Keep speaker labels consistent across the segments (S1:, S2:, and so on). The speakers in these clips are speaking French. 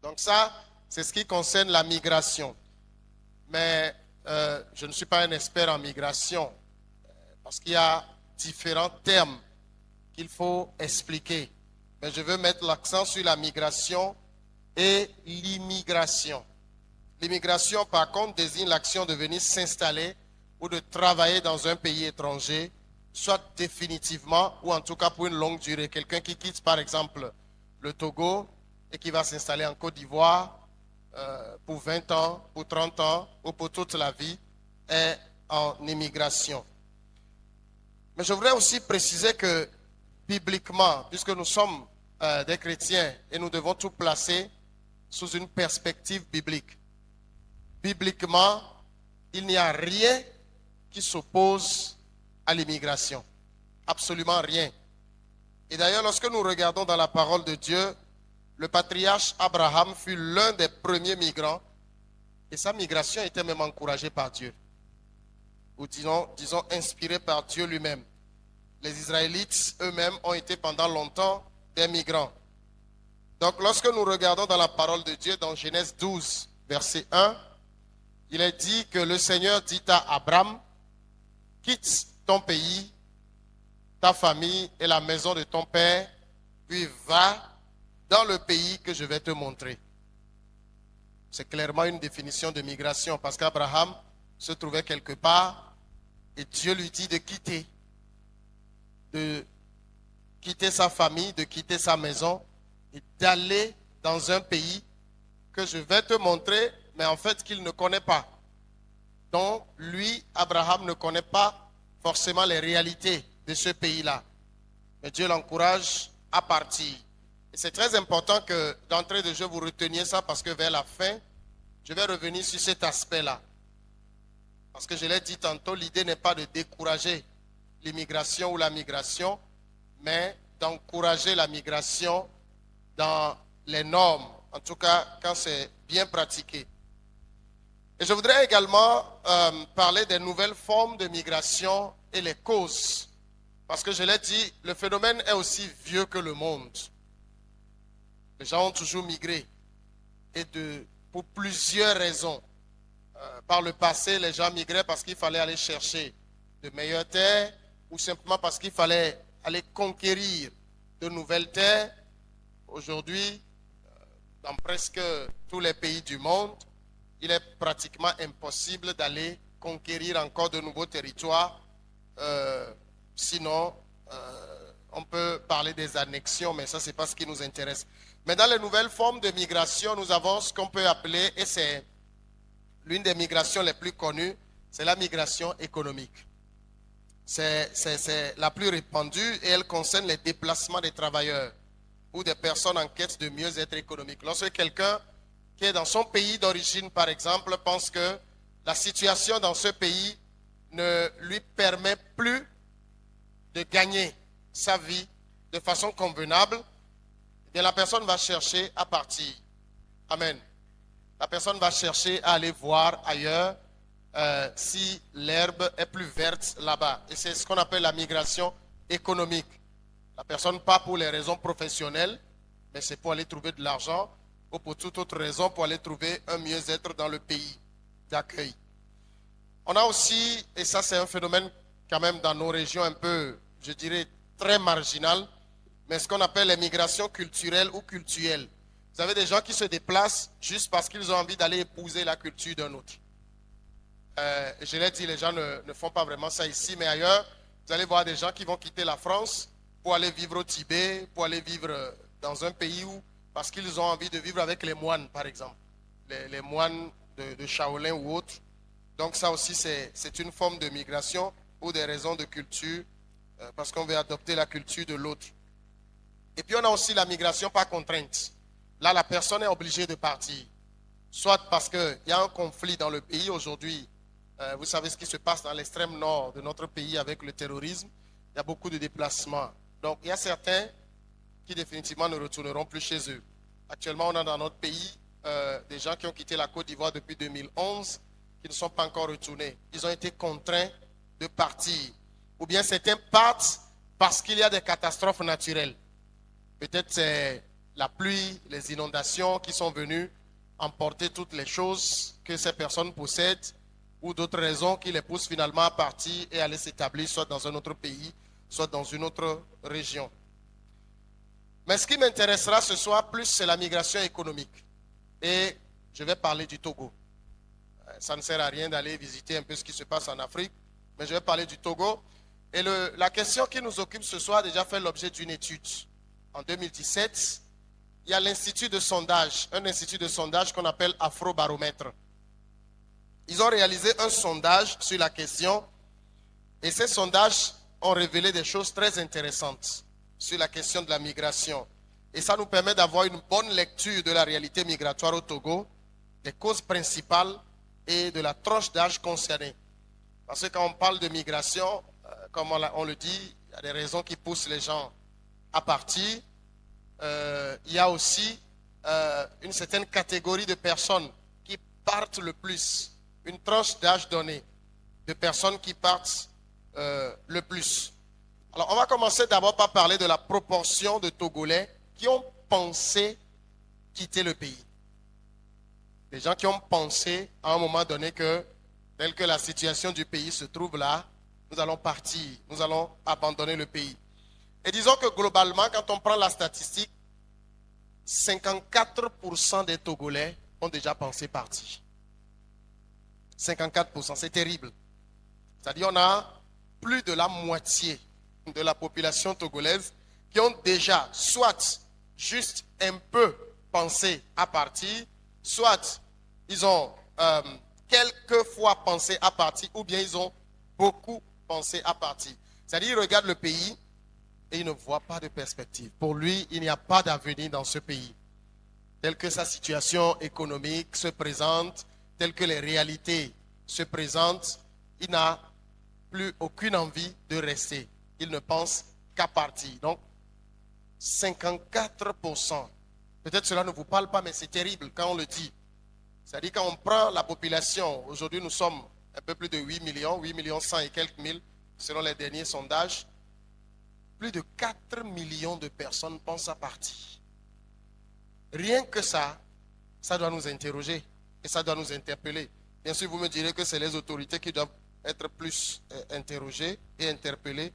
S1: Donc ça, c'est ce qui concerne la migration. Mais je ne suis pas un expert en migration parce qu'il y a différents termes qu'il faut expliquer. Mais je veux mettre l'accent sur la migration et l'immigration. L'immigration, par contre, désigne l'action de venir s'installer ou de travailler dans un pays étranger, soit définitivement ou en tout cas pour une longue durée. Quelqu'un qui quitte, par exemple, le Togo et qui va s'installer en Côte d'Ivoire pour 20 ans, pour 30 ans ou pour toute la vie est en immigration. Mais je voudrais aussi préciser que bibliquement, puisque nous sommes des chrétiens et nous devons tout placer sous une perspective biblique. Bibliquement, il n'y a rien qui s'oppose à l'immigration. Absolument rien. Et d'ailleurs, lorsque nous regardons dans la parole de Dieu, le patriarche Abraham fut l'un des premiers migrants et sa migration était même encouragée par Dieu. Ou disons inspirée par Dieu lui-même. Les Israélites eux-mêmes ont été pendant longtemps des migrants. Donc lorsque nous regardons dans la parole de Dieu, dans Genèse 12, verset 1, il est dit que le Seigneur dit à Abraham, quitte ton pays, ta famille et la maison de ton père, puis va dans le pays que je vais te montrer. C'est clairement une définition de migration parce qu'Abraham se trouvait quelque part et Dieu lui dit de quitter sa famille, de quitter sa maison et d'aller dans un pays que je vais te montrer, mais en fait qu'il ne connaît pas. Donc, lui, Abraham, ne connaît pas forcément les réalités de ce pays-là. Mais Dieu l'encourage à partir. Et c'est très important que d'entrée de jeu, vous reteniez ça parce que vers la fin, je vais revenir sur cet aspect-là. Parce que je l'ai dit tantôt, l'idée n'est pas de décourager l'immigration ou la migration, mais d'encourager la migration dans les normes, en tout cas quand c'est bien pratiqué. Et je voudrais également parler des nouvelles formes de migration et les causes. Parce que je l'ai dit, le phénomène est aussi vieux que le monde. Les gens ont toujours migré. Et pour plusieurs raisons. Par le passé, les gens migraient parce qu'il fallait aller chercher de meilleures terres ou simplement parce qu'il fallait aller conquérir de nouvelles terres. Aujourd'hui, dans presque tous les pays du monde, il est pratiquement impossible d'aller conquérir encore de nouveaux territoires. Sinon, on peut parler des annexions, mais ça, ce n'est pas ce qui nous intéresse. Mais dans les nouvelles formes de migration, nous avons ce qu'on peut appeler, et c'est l'une des migrations les plus connues, c'est la migration économique. C'est la plus répandue et elle concerne les déplacements des travailleurs ou des personnes en quête de mieux-être économique. Lorsque quelqu'un qui est dans son pays d'origine, par exemple, pense que la situation dans ce pays ne lui permet plus de gagner sa vie de façon convenable, eh bien la personne va chercher à partir. Amen. La personne va chercher à aller voir ailleurs si l'herbe est plus verte là-bas. Et c'est ce qu'on appelle la migration économique. La personne part pour les raisons professionnelles, mais c'est pour aller trouver de l'argent ou pour toute autre raison, pour aller trouver un mieux-être dans le pays d'accueil. On a aussi, et ça c'est un phénomène quand même dans nos régions un peu, je dirais, très marginal, mais ce qu'on appelle les migrations culturelles ou cultuelles. Vous avez des gens qui se déplacent juste parce qu'ils ont envie d'aller épouser la culture d'un autre. Je l'ai dit, les gens ne font pas vraiment ça ici, mais ailleurs, vous allez voir des gens qui vont quitter la France pour aller vivre au Tibet, pour aller vivre dans un pays où, parce qu'ils ont envie de vivre avec les moines, par exemple, les moines de Shaolin ou autres. Donc ça aussi, c'est une forme de migration pour des raisons de culture, parce qu'on veut adopter la culture de l'autre. Et puis on a aussi la migration par contrainte. Là, la personne est obligée de partir. Soit parce qu'il y a un conflit dans le pays aujourd'hui. Vous savez ce qui se passe dans l'extrême nord de notre pays avec le terrorisme. Il y a beaucoup de déplacements. Donc, il y a certains qui définitivement ne retourneront plus chez eux. Actuellement, on a dans notre pays des gens qui ont quitté la Côte d'Ivoire depuis 2011 qui ne sont pas encore retournés. Ils ont été contraints de partir. Ou bien certains partent parce qu'il y a des catastrophes naturelles. Peut-être c'est la pluie, les inondations qui sont venues emporter toutes les choses que ces personnes possèdent ou d'autres raisons qui les poussent finalement à partir et aller s'établir soit dans un autre pays, soit dans une autre région. Mais ce qui m'intéressera ce soir plus, c'est la migration économique. Et je vais parler du Togo. Ça ne sert à rien d'aller visiter un peu ce qui se passe en Afrique, mais je vais parler du Togo. Et la question qui nous occupe ce soir a déjà fait l'objet d'une étude. En 2017, il y a l'institut de sondage, un institut de sondage qu'on appelle Afrobaromètre. Ils ont réalisé un sondage sur la question et ces sondages ont révélé des choses très intéressantes sur la question de la migration. Et ça nous permet d'avoir une bonne lecture de la réalité migratoire au Togo, des causes principales et de la tranche d'âge concernée. Parce que quand on parle de migration, comme on le dit, il y a des raisons qui poussent les gens à partir. Il y a aussi une certaine catégorie de personnes qui partent le plus, une tranche d'âge donnée de personnes qui partent le plus. Alors, on va commencer d'abord par parler de la proportion de Togolais qui ont pensé quitter le pays. Des gens qui ont pensé à un moment donné que, tel que la situation du pays se trouve là, nous allons partir, nous allons abandonner le pays. Et disons que globalement, quand on prend la statistique, 54% des Togolais ont déjà pensé partir. 54%, c'est terrible. C'est-à-dire qu'on a plus de la moitié de la population togolaise qui ont déjà soit juste un peu pensé à partir, soit ils ont quelques fois pensé à partir, ou bien ils ont beaucoup pensé à partir. C'est-à-dire, il regarde le pays et il ne voit pas de perspective. Pour lui, il n'y a pas d'avenir dans ce pays. Tel que sa situation économique se présente, tel que les réalités se présentent, il n'a plus aucune envie de rester. Il ne pense qu'à partir. Donc, 54%. Peut-être cela ne vous parle pas, mais c'est terrible quand on le dit. C'est-à-dire quand on prend la population, aujourd'hui nous sommes un peu plus de 8 millions 100 et quelques mille, selon les derniers sondages, plus de 4 millions de personnes pensent à partir. Rien que ça doit nous interroger et ça doit nous interpeller. Bien sûr, vous me direz que c'est les autorités qui doivent être plus interrogées et interpellées,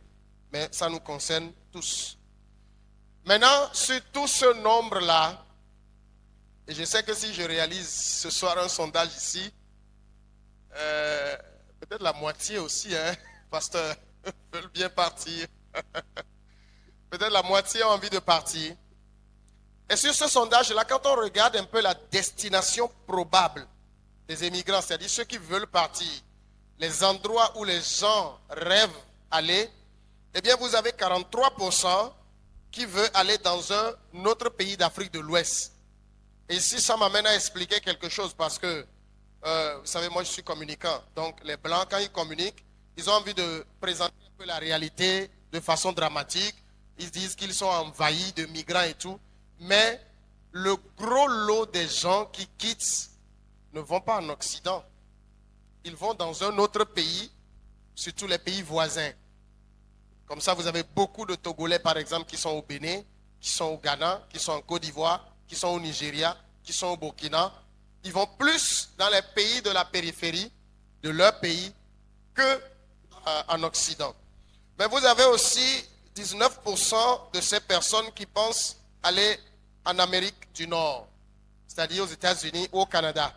S1: mais ça nous concerne tous. Maintenant, sur tout ce nombre-là, et je sais que si je réalise ce soir un sondage ici, peut-être la moitié aussi, pasteur, veulent bien partir. Peut-être la moitié ont envie de partir. Et sur ce sondage-là, quand on regarde un peu la destination probable des émigrants, c'est-à-dire ceux qui veulent partir, les endroits où les gens rêvent aller, eh bien vous avez 43% qui veulent aller dans un autre pays d'Afrique de l'Ouest. Et ici, ça m'amène à expliquer quelque chose parce que, vous savez, moi je suis communicant. Donc les Blancs, quand ils communiquent, ils ont envie de présenter un peu la réalité de façon dramatique. Ils disent qu'ils sont envahis de migrants et tout. Mais le gros lot des gens qui quittent ne vont pas en Occident. Ils vont dans un autre pays, surtout les pays voisins. Comme ça, vous avez beaucoup de Togolais, par exemple, qui sont au Bénin, qui sont au Ghana, qui sont en Côte d'Ivoire, qui sont au Nigeria, qui sont au Burkina. Ils vont plus dans les pays de la périphérie de leur pays qu'en Occident. Mais vous avez aussi 19% de ces personnes qui pensent aller en Amérique du Nord, c'est-à-dire aux États-Unis ou au Canada.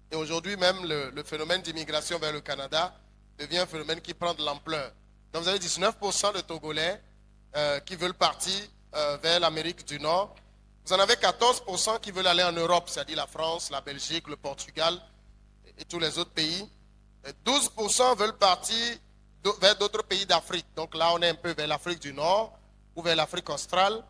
S1: Et aujourd'hui même, le phénomène d'immigration vers le Canada devient un phénomène qui prend de l'ampleur. Donc vous avez 19% de Togolais qui veulent partir vers l'Amérique du Nord. Vous en avez 14% qui veulent aller en Europe, c'est-à-dire la France, la Belgique, le Portugal et tous les autres pays. Et 12% veulent partir vers d'autres pays d'Afrique. Donc là, on est un peu vers l'Afrique du Nord ou vers l'Afrique australe.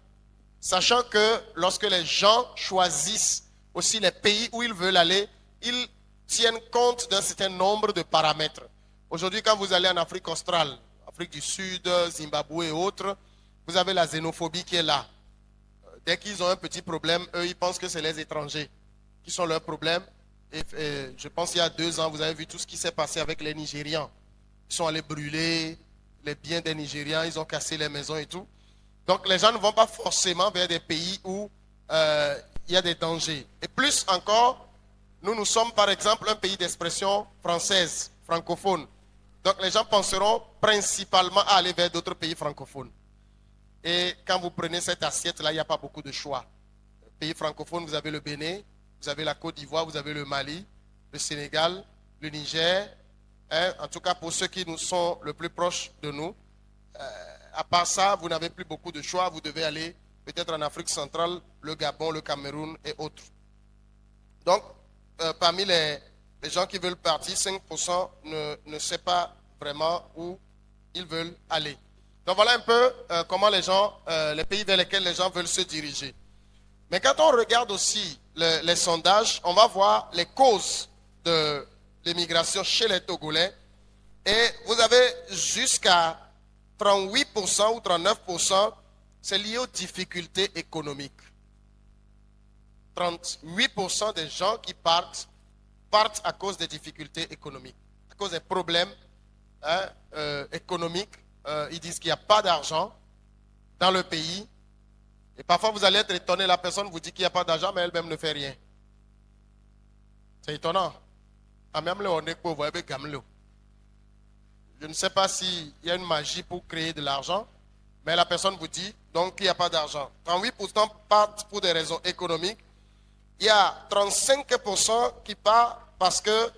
S1: Sachant que lorsque les gens choisissent aussi les pays où ils veulent aller, ils tiennent compte d'un certain nombre de paramètres. Aujourd'hui, quand vous allez en Afrique australe, Afrique du Sud, Zimbabwe et autres, vous avez la xénophobie qui est là. Dès qu'ils ont un petit problème, eux, ils pensent que c'est les étrangers qui sont leurs problèmes. Et je pense qu'il y a 2 ans, vous avez vu tout ce qui s'est passé avec les Nigérians. Ils sont allés brûler les biens des Nigérians, ils ont cassé les maisons et tout. Donc les gens ne vont pas forcément vers des pays où il y a des dangers. Et plus encore, nous sommes par exemple un pays d'expression française, francophone. Donc les gens penseront principalement à aller vers d'autres pays francophones. Et quand vous prenez cette assiette-là, il n'y a pas beaucoup de choix. Pays francophone, vous avez le Bénin, vous avez la Côte d'Ivoire, vous avez le Mali, le Sénégal, le Niger. En tout cas, pour ceux qui nous sont le plus proches de nous, à part ça, vous n'avez plus beaucoup de choix. Vous devez aller peut-être en Afrique centrale, le Gabon, le Cameroun et autres. Donc, parmi les gens qui veulent partir, 5% ne sait pas vraiment où ils veulent aller. Donc voilà un peu comment les pays vers lesquels les gens veulent se diriger. Mais quand on regarde aussi les sondages, on va voir les causes de l'immigration chez les Togolais. Et vous avez jusqu'à 38% ou 39%, c'est lié aux difficultés économiques. 38% des gens qui partent à cause des difficultés économiques, à cause des problèmes économiques. Ils disent qu'il n'y a pas d'argent dans le pays. Et parfois, vous allez être étonné, la personne vous dit qu'il n'y a pas d'argent, mais elle-même ne fait rien. C'est étonnant. Je ne sais pas s'il y a une magie pour créer de l'argent, mais la personne vous dit donc qu'il n'y a pas d'argent. 38% partent pour des raisons économiques. Il y a 35% qui partent parce que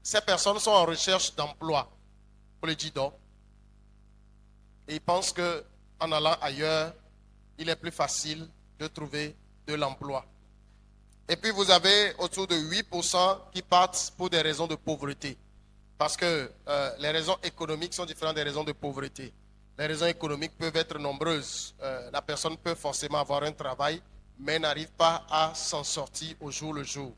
S1: ces personnes sont en recherche d'emploi pour les JIDO. Et ils pensent qu'en allant ailleurs, il est plus facile de trouver de l'emploi. Et puis vous avez autour de 8% qui partent pour des raisons de pauvreté. Parce que les raisons économiques sont différentes des raisons de pauvreté. Les raisons économiques peuvent être nombreuses. La personne peut forcément avoir un travail, mais n'arrive pas à s'en sortir au jour le jour.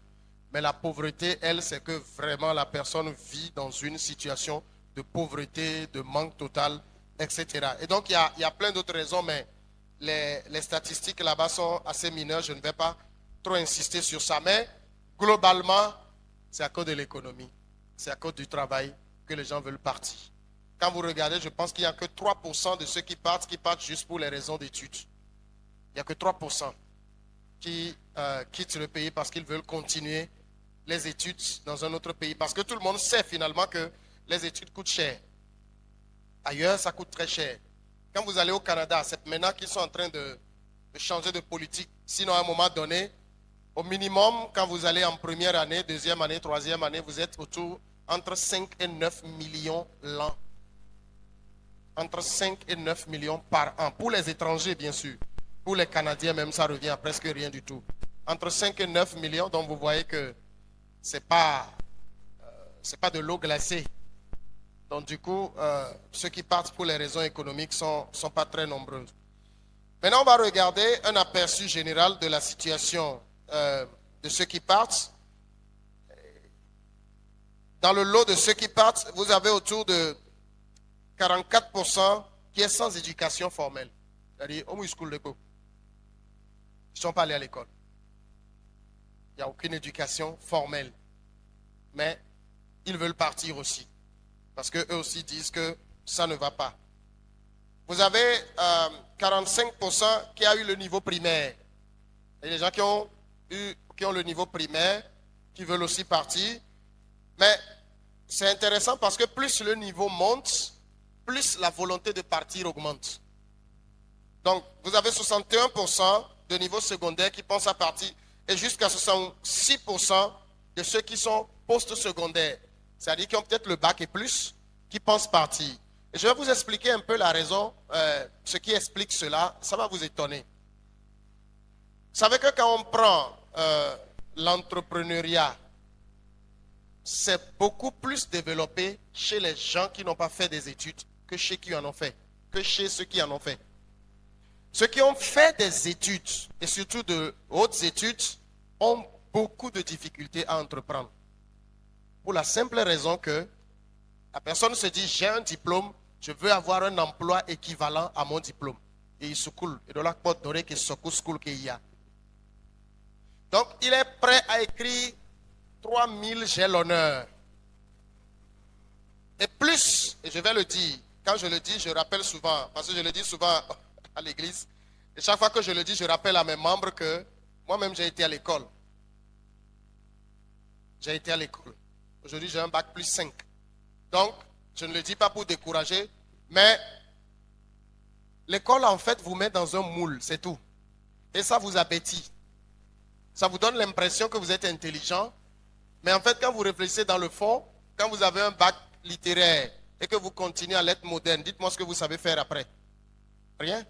S1: Mais la pauvreté, elle, c'est que vraiment la personne vit dans une situation de pauvreté, de manque total, etc. Et donc, il y a plein d'autres raisons, mais les statistiques là-bas sont assez mineures. Je ne vais pas trop insister sur ça. Mais globalement, c'est à cause de l'économie. C'est à cause du travail que les gens veulent partir. Quand vous regardez, je pense qu'il n'y a que 3% de ceux qui partent juste pour les raisons d'études. Il n'y a que 3% qui quittent le pays parce qu'ils veulent continuer les études dans un autre pays. Parce que tout le monde sait finalement que les études coûtent cher. Ailleurs, ça coûte très cher. Quand vous allez au Canada, c'est maintenant qu'ils sont en train de changer de politique. Sinon, à un moment donné, au minimum, quand vous allez en première année, deuxième année, troisième année, vous êtes autour entre 5 et 9 millions l'an. Entre 5 et 9 millions par an. Pour les étrangers, bien sûr. Pour les Canadiens, même, ça revient à presque rien du tout. Entre 5 et 9 millions, donc vous voyez que ce n'est pas de l'eau glacée. Donc du coup, ceux qui partent pour les raisons économiques ne sont pas très nombreux. Maintenant, on va regarder un aperçu général de la situation de ceux qui partent. Dans le lot de ceux qui partent, vous avez autour de 44% qui est sans éducation formelle. C'est-à-dire, ils ne sont pas allés à l'école. Il n'y a aucune éducation formelle. Mais ils veulent partir aussi. Parce qu'eux aussi disent que ça ne va pas. Vous avez 45% qui a eu le niveau primaire. Il y a des gens qui ont le niveau primaire, qui veulent aussi partir. Mais c'est intéressant parce que plus le niveau monte, plus la volonté de partir augmente. Donc, vous avez 61% de niveau secondaire qui pensent à partir et jusqu'à 66% de ceux qui sont post-secondaires, c'est-à-dire qui ont peut-être le bac et plus, qui pensent partir. Et je vais vous expliquer un peu la raison, ce qui explique cela, ça va vous étonner. Vous savez que quand on prend l'entrepreneuriat, c'est beaucoup plus développé chez les gens qui n'ont pas fait des études que chez qui en ont fait, que chez ceux qui en ont fait. Ceux qui ont fait des études, et surtout de hautes études, ont beaucoup de difficultés à entreprendre. Pour la simple raison que la personne se dit, j'ai un diplôme, je veux avoir un emploi équivalent à mon diplôme. Et il se coule. Et de la porte dorée que ce school qu'il y a. Donc, il est prêt à écrire 3000 j'ai l'honneur. Et plus, et je vais le dire, quand je le dis, je rappelle souvent, parce que je le dis souvent à l'église. Et chaque fois que je le dis, je rappelle à mes membres que moi-même, j'ai été à l'école. J'ai été à l'école. Aujourd'hui, j'ai un bac plus 5. Donc, je ne le dis pas pour décourager, mais l'école, en fait, vous met dans un moule, c'est tout. Et ça vous abêtit. Ça vous donne l'impression que vous êtes intelligent. Mais en fait, quand vous réfléchissez dans le fond, quand vous avez un bac littéraire et que vous continuez à l'être moderne, dites-moi ce que vous savez faire après. Rien.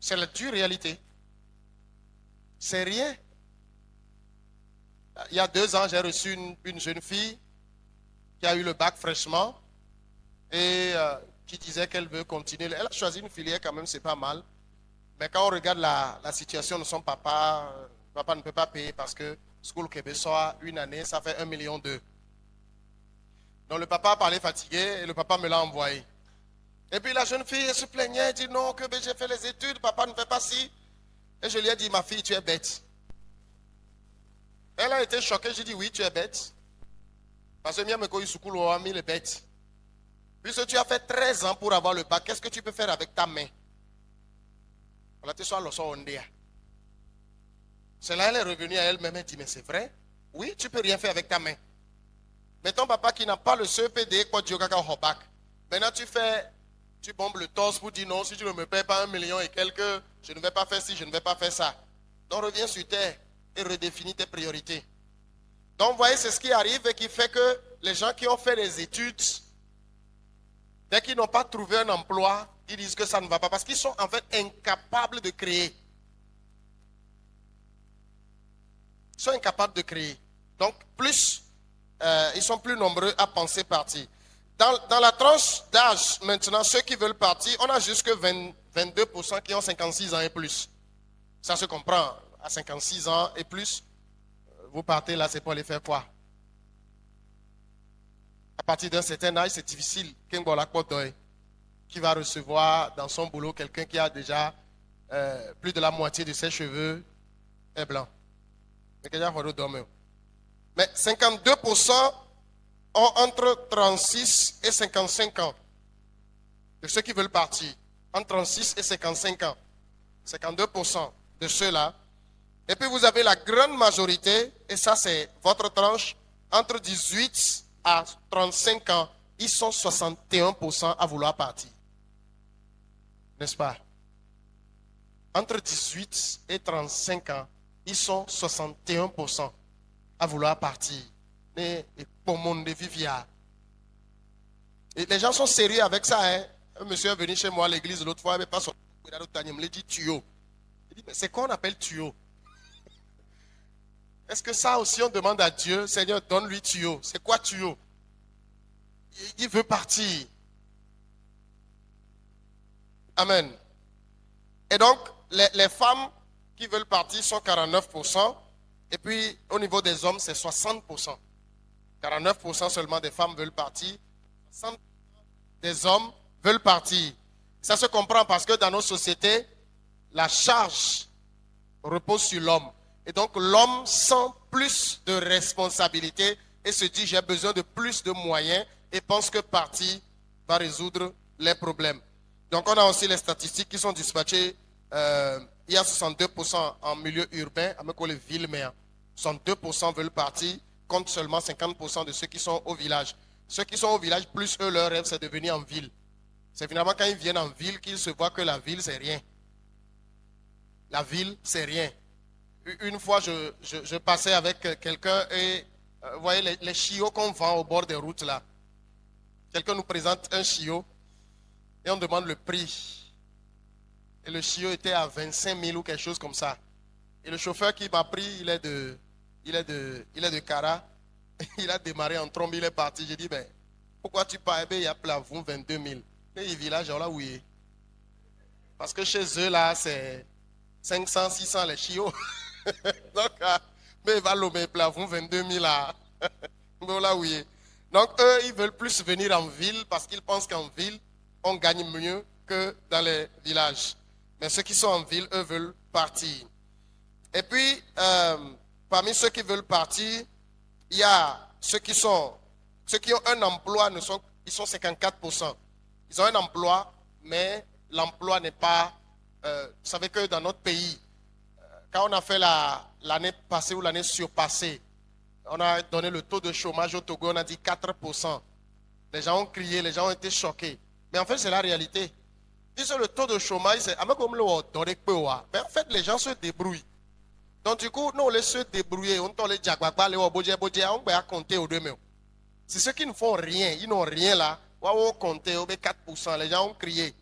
S1: C'est la dure réalité. C'est rien. Il y a 2 ans, j'ai reçu une jeune fille qui a eu le bac fraîchement et qui disait qu'elle veut continuer. Elle a choisi une filière quand même, c'est pas mal. Mais quand on regarde la situation de son papa, papa ne peut pas payer parce que School Québécois, une année, ça fait 1,2 million. Donc le papa parlait fatigué et le papa me l'a envoyé. Et puis la jeune fille elle se plaignait, elle dit non, que j'ai fait les études, papa ne fait pas ci. Et je lui ai dit, ma fille, tu es bête. Elle a été choquée, j'ai dit oui, tu es bête. Parce que Miameko Yusukulu a mis les bêtes. Puisque tu as fait 13 ans pour avoir le bac, qu'est-ce que tu peux faire avec ta main? C'est là elle est revenue à elle-même et dit, mais c'est vrai? Oui, tu peux rien faire avec ta main. Mais ton papa qui n'a pas le CEPD, quoi, au bac. Maintenant tu bombes le torse pour dire non, si tu ne me payes pas 1 million et quelques, je ne vais pas faire ci, je ne vais pas faire ça. Donc reviens sur terre et redéfinis tes priorités. Donc vous voyez, c'est ce qui arrive et qui fait que les gens qui ont fait des études, dès qu'ils n'ont pas trouvé un emploi, ils disent que ça ne va pas parce qu'ils sont en fait incapables de créer. Ils sont incapables de créer. Donc plus, ils sont plus nombreux à penser partir. Dans la tranche d'âge, maintenant, ceux qui veulent partir, on a jusque 22% qui ont 56 ans et plus. Ça se comprend. À 56 ans et plus, vous partez là, c'est pour aller faire quoi? À partir d'un certain âge, c'est difficile. Qui va recevoir dans son boulot quelqu'un qui a déjà plus de la moitié de ses cheveux est blanc. Mais 52% ont entre 36 et 55 ans. De ceux qui veulent partir. Entre 36 et 55 ans. 52% de ceux-là. Et puis vous avez la grande majorité, et ça c'est votre tranche, entre 18 à 35 ans, ils sont 61% à vouloir partir. N'est-ce pas? Entre 18 et 35 ans, ils sont 61% à vouloir partir. Et les gens sont sérieux avec ça. Hein? Un monsieur est venu chez moi à l'église l'autre fois, mais pas son il me dit tuyau. Il dit, mais c'est quoi on appelle tuyau? Est-ce que ça aussi on demande à Dieu, Seigneur, donne-lui tuyau. C'est quoi tuyau? Il veut partir. Amen. Et donc, les femmes qui veulent partir sont 49%. Et puis, au niveau des hommes, c'est 60%. 49% seulement des femmes veulent partir. 60% des hommes veulent partir. Ça se comprend parce que dans nos sociétés, la charge repose sur l'homme. Et donc, l'homme sent plus de responsabilité et se dit, j'ai besoin de plus de moyens et pense que partir va résoudre les problèmes. Donc, on a aussi les statistiques qui sont dispatchées. Il y a 62% en milieu urbain, avec les villes, mais 62% veulent partir, contre seulement 50% de ceux qui sont au village. Ceux qui sont au village, plus eux, leur rêve, c'est de venir en ville. C'est finalement quand ils viennent en ville qu'ils se voient que la ville, c'est rien. La ville, c'est rien. Une fois, je passais avec quelqu'un et vous voyez les chiots qu'on vend au bord des routes là. Quelqu'un nous présente un chiot et on demande le prix. Et le chiot était à 25 000 ou quelque chose comme ça. Et le chauffeur qui m'a pris, il est de Cara. Il a démarré en trombe, il est parti. J'ai dit, ben, pourquoi tu pars? Eh bien, il y a Plavoun, 22 000. Et le village, là où il est. Parce que chez eux, là, c'est 500, 600 les chiots. Donc, mais il va l'ommer Plavoun, 22 000 là. Là où il est. Donc, eux, ils veulent plus venir en ville parce qu'ils pensent qu'en ville, on gagne mieux que dans les villages. Mais ceux qui sont en ville, eux, veulent partir. Et puis, parmi ceux qui veulent partir, il y a ceux qui ont un emploi, ils sont 54%. Ils ont un emploi, mais l'emploi n'est pas... vous savez que dans notre pays, quand on a fait l'année passée ou l'année surpassée, on a donné le taux de chômage au Togo, on a dit 4%. Les gens ont crié, les gens ont été choqués. Mais en fait, c'est la réalité. Ils ont le taux de chômage, c'est... Mais en fait, les gens se débrouillent. Donc du coup, nous, on laisse se débrouiller. On les diagbagba, les obodje, on va compter au demain. C'est ceux qui ne font rien, ils n'ont rien là. On va compter au 4%, les gens ont crié.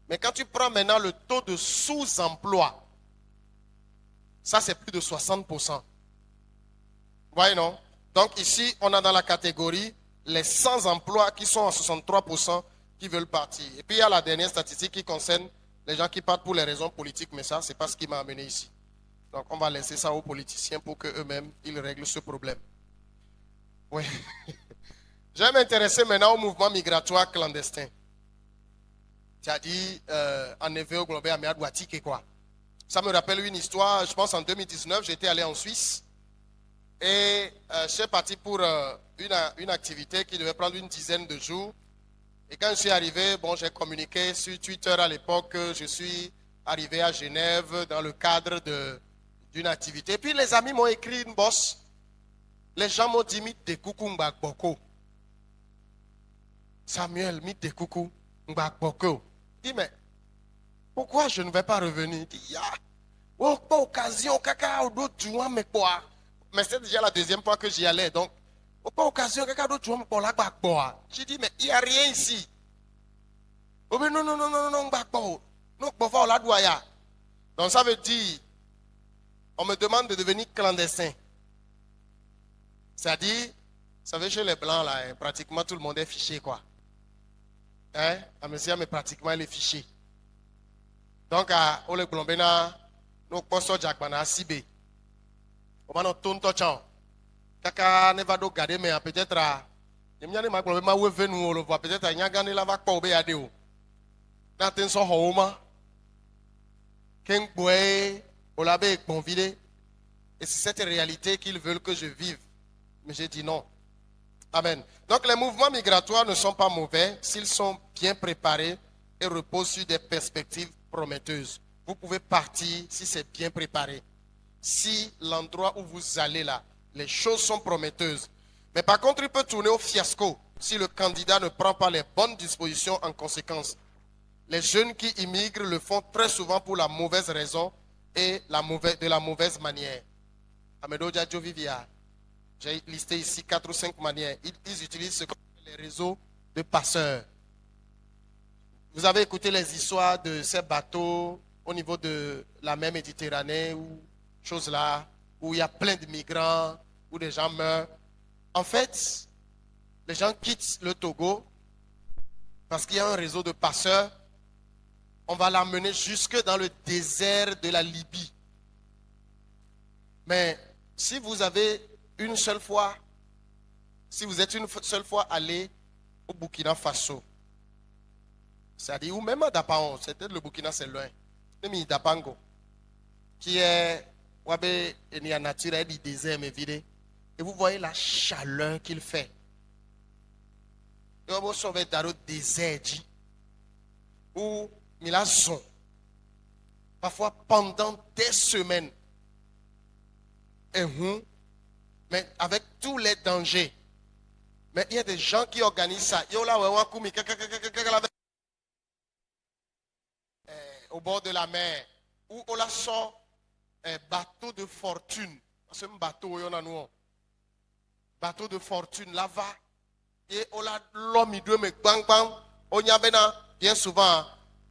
S1: Mais quand tu prends maintenant le taux de sous-emploi, ça c'est plus de 60%. Vous voyez, non? Donc ici, on a dans la catégorie les sans-emploi qui sont à 63% qui veulent partir. Et puis il y a la dernière statistique qui concerne les gens qui partent pour les raisons politiques, mais ça, ce n'est pas ce qui m'a amené ici. Donc on va laisser ça aux politiciens pour qu'eux-mêmes, ils règlent ce problème. Oui. Je vais m'intéresser maintenant au mouvement migratoire clandestin. Tu as dit en effet au Globé à Douatique quoi. Ça me rappelle une histoire, je pense en 2019, j'étais allé en Suisse et je suis parti pour une activité qui devait prendre une dizaine de jours. Et quand je suis arrivé, bon, j'ai communiqué sur Twitter à l'époque que je suis arrivé à Genève dans le cadre d'une activité. Et puis les amis m'ont écrit une bosse. Les gens m'ont dit, mit des coucou Mbagboko. Samuel, mit des coucou Mbagboko. Je dis, mais pourquoi je ne vais pas revenir? Il dit, oh, pas occasion, caca, ou d'autres joueurs, mais quoi? Mais c'est déjà la deuxième fois que j'y allais. Donc, pas occasion, caca, d'autres joueurs, mais quoi, là, quoi? J'ai dit, mais il n'y a rien ici. Oh, mais non, Mbagboko. Non, pour la douaya. Donc, ça veut dire, on me demande de devenir clandestin. C'est-à-dire, vous savez, chez les Blancs, là, pratiquement tout le monde est fiché, quoi. Hein? À monsieur, mais pratiquement, il est fiché. Donc, à Ole Glombena, nous postons Jack Bana Sibé. On va nous tourner tout le Kaka ne va donc garder, mais peut-être à. Je me dis, ma Glombena, où est venu, on le voit, peut-être à Nyagane, la va pas obéir à Dieu. N'attends son homa. Ken Boué, Olabe, convidé. Et c'est cette réalité qu'ils veulent que je vive. Mais j'ai dit non. Amen. Donc les mouvements migratoires ne sont pas mauvais s'ils sont bien préparés et reposent sur des perspectives prometteuses. Vous pouvez partir si c'est bien préparé. Si l'endroit où vous allez là, les choses sont prometteuses. Mais par contre, il peut tourner au fiasco si le candidat ne prend pas les bonnes dispositions en conséquence. Les jeunes qui immigrent le font très souvent pour la mauvaise raison et de la mauvaise manière. Amedo Djadjo Vivia. J'ai listé ici 4 ou 5 manières. Ils utilisent ce qu'on appelle les réseaux de passeurs. Vous avez écouté les histoires de ces bateaux au niveau de la mer Méditerranée ou choses là, où il y a plein de migrants, où des gens meurent. En fait, les gens quittent le Togo parce qu'il y a un réseau de passeurs. On va l'amener jusque dans le désert de la Libye. Mais si vous avez une seule fois, si vous êtes une seule fois allé au Burkina Faso, c'est-à-dire, ou même à Dapaon, c'est peut-être le Burkina, c'est loin, même Dapango, qui est, Wabe, il y a naturel du désert, mais vide, et vous voyez la chaleur qu'il fait. Et on va sauver dans le désert, où il a son, parfois pendant des semaines, et mais avec tous les dangers. Mais il y a des gens qui organisent ça. Au bord de la mer, où on la sort bateau de fortune. C'est un bateau, il y en a nous. Bateau de fortune, là-bas. Et on a l'homme, il doit me bang bang. On y a bien souvent,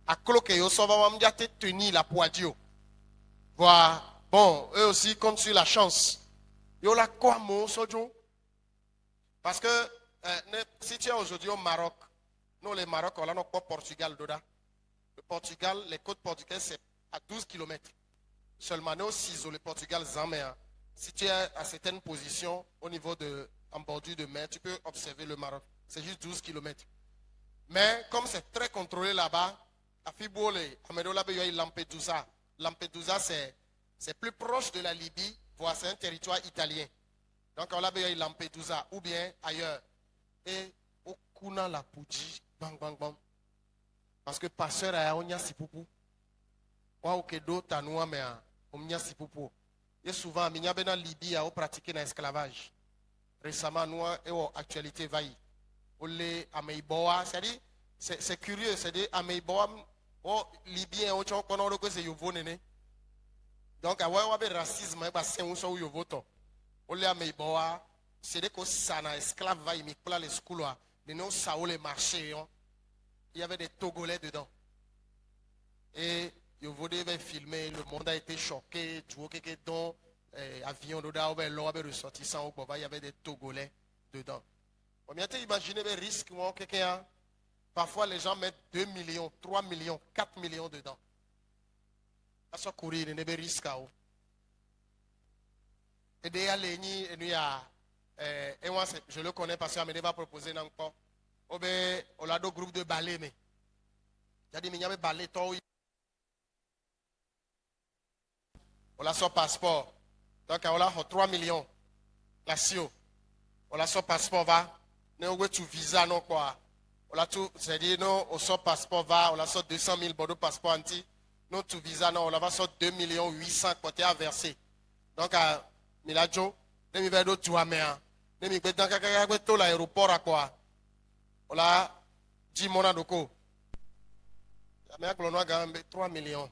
S1: à cloquer, on s'en va, on a tenu la poidio. Voilà. Bon, eux aussi comptent sur la chance. Parce que si tu es aujourd'hui au Maroc, nous les Maroc, on n'a pas Portugal. Le Portugal, les côtes portugaises, c'est à 12 km. Seulement, nous aussi, le Portugal, Zaméa. Si tu es à certaines positions au niveau en bordure de mer, tu peux observer le Maroc. C'est juste 12 km. Mais comme c'est très contrôlé là-bas, à Fibole, à Medola, il y a Lampedusa. Lampedusa, c'est plus proche de la Libye, voire c'est un territoire italien. Donc on l'a vu Lampedusa ou bien ailleurs. Et au Kuna la Poudji, bang bang bang. Parce que pasteur a onya sipupu. Wa okedo tanua me a omnya sipupu. Et souvent minya bena Libye a pratiqué na esclavage. Récemment nous avons actualité vaille. Olé ameiboa, c'est curieux, c'est-à-dire ameiboa o Libyen o chon kono ko se yovo nene. Donc awa wa be racisme ba sen un so yovo to. Olé ameiboa, c'est des ko sana esclave vaille mi pla les schools de nos sao les marchés. Il y avait des Togolais dedans. Et yovo devait filmer, le monde a été choqué, tu vois que don avion d'Oda, l'eau avait ressorti sans au il y avait des Togolais dedans. On vient imaginer les risques, parfois les gens mettent 2 millions, 3 millions, 4 millions dedans. Ça courir, il y a des risques. Et d'ailleurs, je le connais parce que je va proposer encore. On a deux groupes de ballet, mais il y a des millions de ballet. On a son passeport. Donc, on a 3 millions. La SIO. On a son passeport, va. On a tout visa, non, quoi. On a tout, c'est-à-dire, non, on son passeport, va. On a son 200 000 bordeaux passeport anti. Non, tout visa, non, on a son 2 800 000 côté à verser. Donc, à Miladjo, on a fait d'autres Touaméa. On a fait dans l'aéroport, à quoi. On a 10 monadoko. On a gagné 3 millions.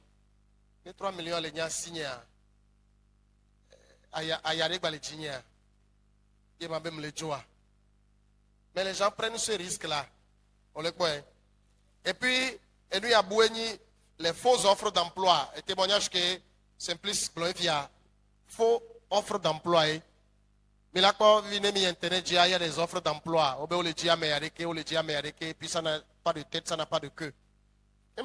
S1: Les 3 millions, les gens signés. Mais les gens prennent ce risque-là. Et puis, il y a les fausses offres d'emploi. Et témoignage que Simplice Gloivia, faux offres d'emploi. Mais là, quand vous venez sur Internet, il y a des offres d'emploi. On le dit à Méareke, on le dit à Méareke, puis ça n'a pas de tête, ça n'a pas de queue. Mais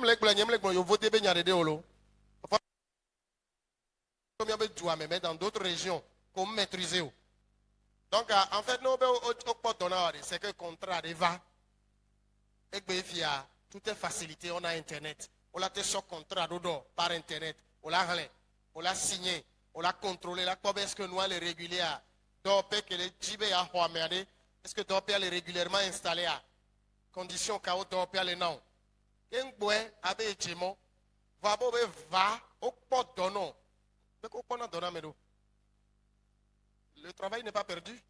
S1: dans d'autres régions, comme maîtriser. Donc, en fait, nous c'est que le contrat va. Et tout est facilité, on a Internet. On a ce contrat par Internet. On l'a signé, on l'a contrôlé. Est-ce que nous allons les réguliers? Est-ce que nous allons les régulièrement installer à condition chaos les non? Le travail n'est pas perdu.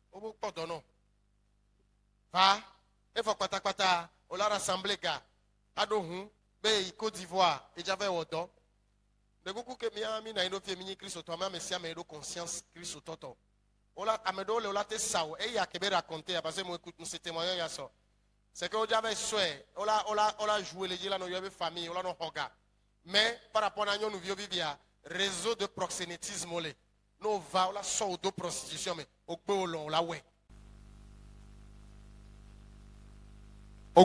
S1: Va, il faut que on l'a rassemblé, gars. Adohun, Côte d'Ivoire, et j'avais autant. De beaucoup que Miami n'a pas fait Christ toi mais si amène conscience Christ toto. On l'a amédo le laté sao et il y a que raconter parce que moi écoute nous c'est témoignage ça. C'est que j'avais souhait, on l'a joué les gens là nous avait famille, on l'a non hoga. Mais par rapport à nous nous vivons réseau de proxénétisme nous va la sort de prostitution mais au on la ouais. On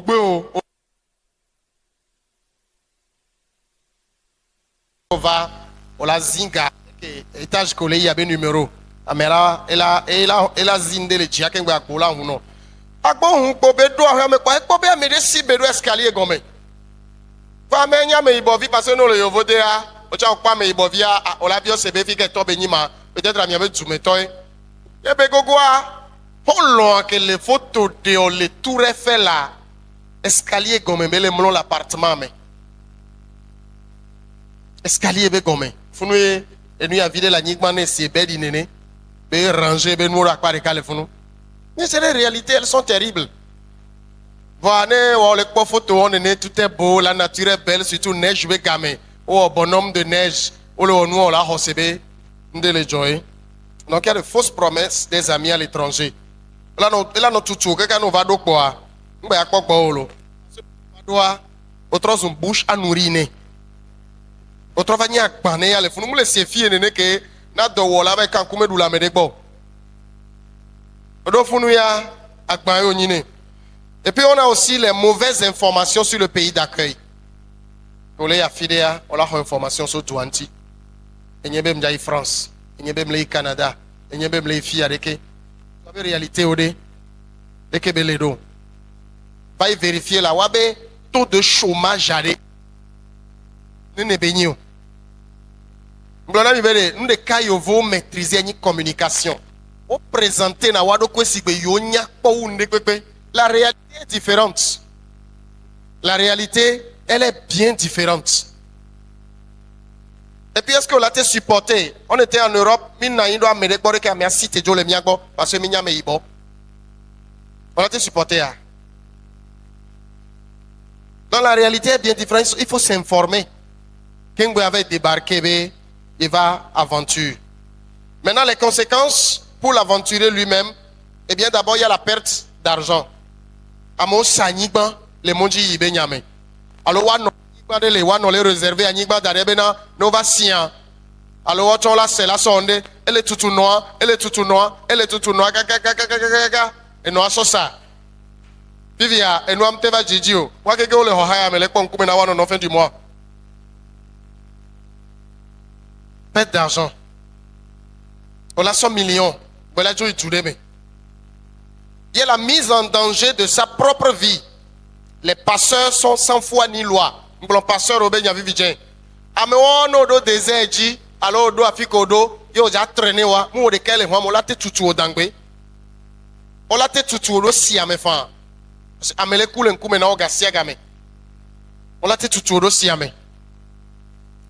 S1: va on la zinga étage collé il y a un numéro amera elle a zindé le dia kengba kola huno agbo hun po be do ahwe me kwa po be me de si be do escalier gome fa me nya me ibovi parce que no le yovo de a o cha kwa me ibovi a o la bio se be fi ke to be nyima peut-être ami be tu me toy e be gogo a holon que les photos de le tour Eiffel là escalier gome me le mlon l'appartement mais escalier be gome funu e nu ya vide la nyigma ne si be di nene be ranger be nous la kwa de kale funu mais c'est les réalités elles sont terribles. Voilà on les photos on est tout est beau la nature est belle surtout neige be gamé oh bonhomme de neige oh le nous on la hosebe ndele joy. Donc il y a de fausses promesses des amis à l'étranger. Là non tout quelqu'un nous va do quoi ngba ya kokpo olo doa autre son bouche à nourrir autre va nya gbané ya le funu mu le se fie nene ke na do wo la ba kan kume du la me de gbo odo funu ya agban yo nyine. Et puis on a aussi les mauvaises informations sur le pays d'accueil. Pour les affidéa, on a information sur Douanti. Et n'y a même pas France, il n'y a même pas Canada, il n'y a même pas filles avec la réalité au dé. Les Kebeledo. Va vérifier la wabe taux de chômage arrêté. Nous ne baignons. Nous ne caillons maîtriser une communication. Au présenter na wado kwesi be yonya po unde pepe. La réalité est différente. La réalité elle est bien différente. Et puis, est-ce qu'on l'a été supporté? On était en Europe, parce que on l'a été supporté. Donc la réalité est bien différente. Il faut s'informer. Quand vous avez débarqué, il va aventure. Maintenant, les conséquences pour l'aventurier lui-même, eh bien, d'abord, il y a la perte d'argent. Amo Sanigba, les monji yibenyame. Alors, on les réservé à Nigba d'Arebena, Nova Sian. Alors, on la c'est la sonde, elle est tout noire, elle est tout noire, elle est tout noire, et nous avons ça. Vivia, et nous avons teva Jijio. Moi, que le Hohaya, mais les ponts comme en fin du mois. Perte d'argent. On a 100 millions. Voilà, je vais il y a la mise en danger de sa propre vie. Les passeurs sont sans foi ni loi. Les passeurs au Bénia Vividien. Améon au dos des aides, alors au dos Afiko do, yo ja traîné wa, mou de quel est moi, on l'a té tutu au dangbe. On l'a té tutu au si à mes fins. Amele koulen koumena o gasia game. On l'a té tutu au si à mes.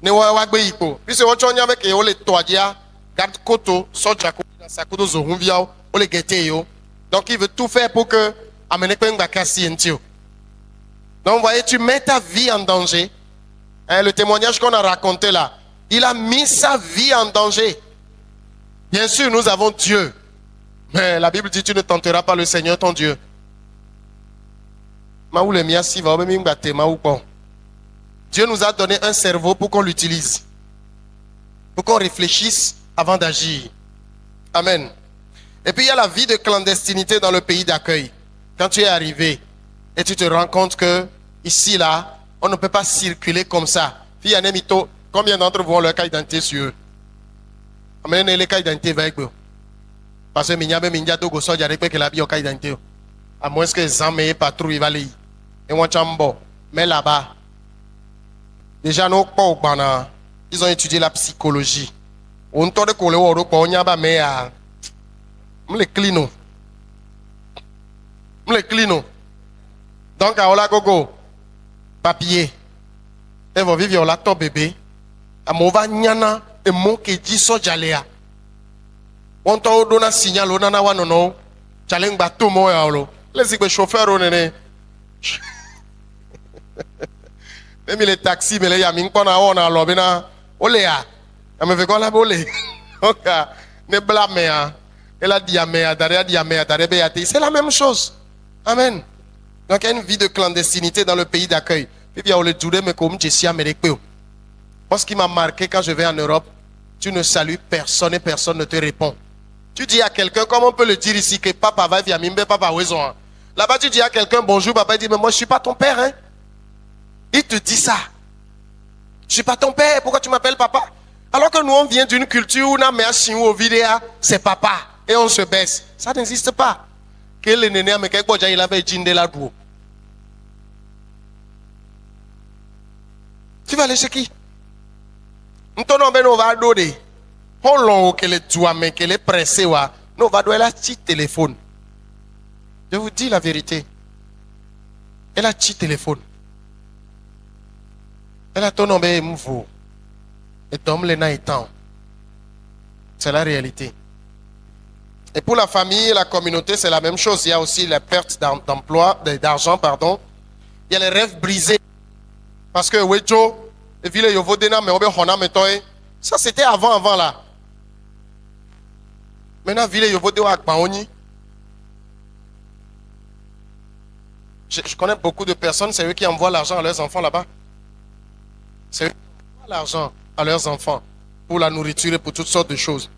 S1: Ne wa wagbe iko. Puis c'est autre chose avec et on les toadia, garde koto, soja ko, sakudo zo hunviao, on les guette yo. Donc il veut tout faire pour que amene kwenga kasi entio. Donc vous voyez, tu mets ta vie en danger. Hein, le témoignage qu'on a raconté là, il a mis sa vie en danger. Bien sûr, nous avons Dieu. Mais la Bible dit, tu ne tenteras pas le Seigneur ton Dieu. Dieu nous a donné un cerveau pour qu'on l'utilise. Pour qu'on réfléchisse avant d'agir. Amen. Et puis il y a la vie de clandestinité dans le pays d'accueil. Quand tu es arrivé et tu te rends compte que ici, là, on ne peut pas circuler comme ça. Combien d'entre vous ont leur carte d'identité sur eux? Amenez les cartes d'identité avec vous. Parce que Minyabe Mindia Dogo Soja répète que la vie au carte d'identité. À moins que les hommes aient patrouille, ils vont aller. Et moi, mais là-bas, déjà, nous, ils ont étudié la psychologie. On t'a dit qu'on mais les clinos. Les clinos. Donc, à Ola Gogo, papier. Et vous vivez là, ton bébé. À Mova Nyana, et mon qui dit Sojalea. On t'a donné un signal, on en a un non. Challenge bateau, moi, les chauffeurs, on est. Même les taxis, mais les yamin, on a l'obéna. Oléa. Elle me fait quoi la bolée? Donc, ne blâmez. Elle a dit c'est la même chose. Amen. Donc il y a une vie de clandestinité dans le pays d'accueil. Puis il y a le Djoudé, mais comme je suis américain. Moi, ce qui m'a marqué quand je vais en Europe, tu ne salues personne et personne ne te répond. Tu dis à quelqu'un, comme on peut le dire ici, que papa va via Mimbe, papa Wezon. Là-bas, tu dis à quelqu'un bonjour, papa, il dit, mais moi je ne suis pas ton père. Hein? Il te dit ça. Je ne suis pas ton père, pourquoi tu m'appelles papa? Alors que nous, on vient d'une culture où on a mis un chien au vidéo, c'est papa. Et on se baisse. Ça n'existe pas. Quel est néné, mais quelque chose, il avait djindé la douce. Tu vas aller chez qui? Nous va donner. On l'a que les doigts, mais que les pressés, nous va donner la petite téléphone. Je vous dis la vérité. Elle a un petit téléphone. Elle a ton nom, et mouveau. Et tom les naïtans. C'est la réalité. Et pour la famille et la communauté, c'est la même chose. Il y a aussi la perte d'emploi, d'argent, pardon. Il y a les rêves brisés. Parce que, ça c'était avant là. Maintenant, je connais beaucoup de personnes, c'est eux qui envoient l'argent à leurs enfants là-bas. C'est eux qui envoient l'argent à leurs enfants pour la nourriture et pour toutes sortes de choses.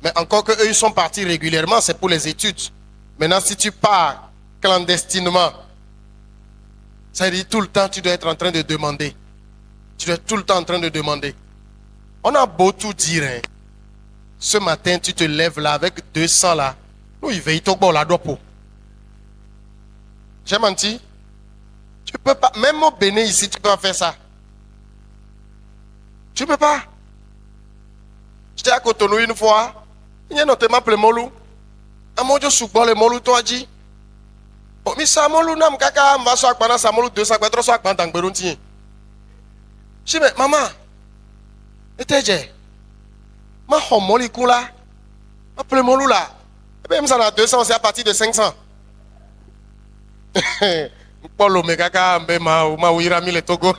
S1: Mais encore que eux, ils sont partis régulièrement, c'est pour les études. Maintenant, si tu pars clandestinement, ça veut dire tout le temps, tu dois être en train de demander. Tu dois être tout le temps en train de demander. On a beau tout dire. Hein. Ce matin, tu te lèves là avec 200 là. Nous, il veille tout bon la dopo. J'ai menti. Tu peux pas, même au Bénin ici, tu peux pas faire ça. Tu peux pas. J'étais à Cotonou une fois. Il y a notamment le molou. Un mot de soukbo le molou toi dit. Mais ça molou n'a m'kaka m'va so akbana ça molou 200 300 akbana dans Beronti. Je dis, mais maman, et t'es j'ai, ma homoli kula, ma plemolou là, et bien, ça a 200, c'est à partir de 500. Paulo Megaka, ma ouirami le Togo.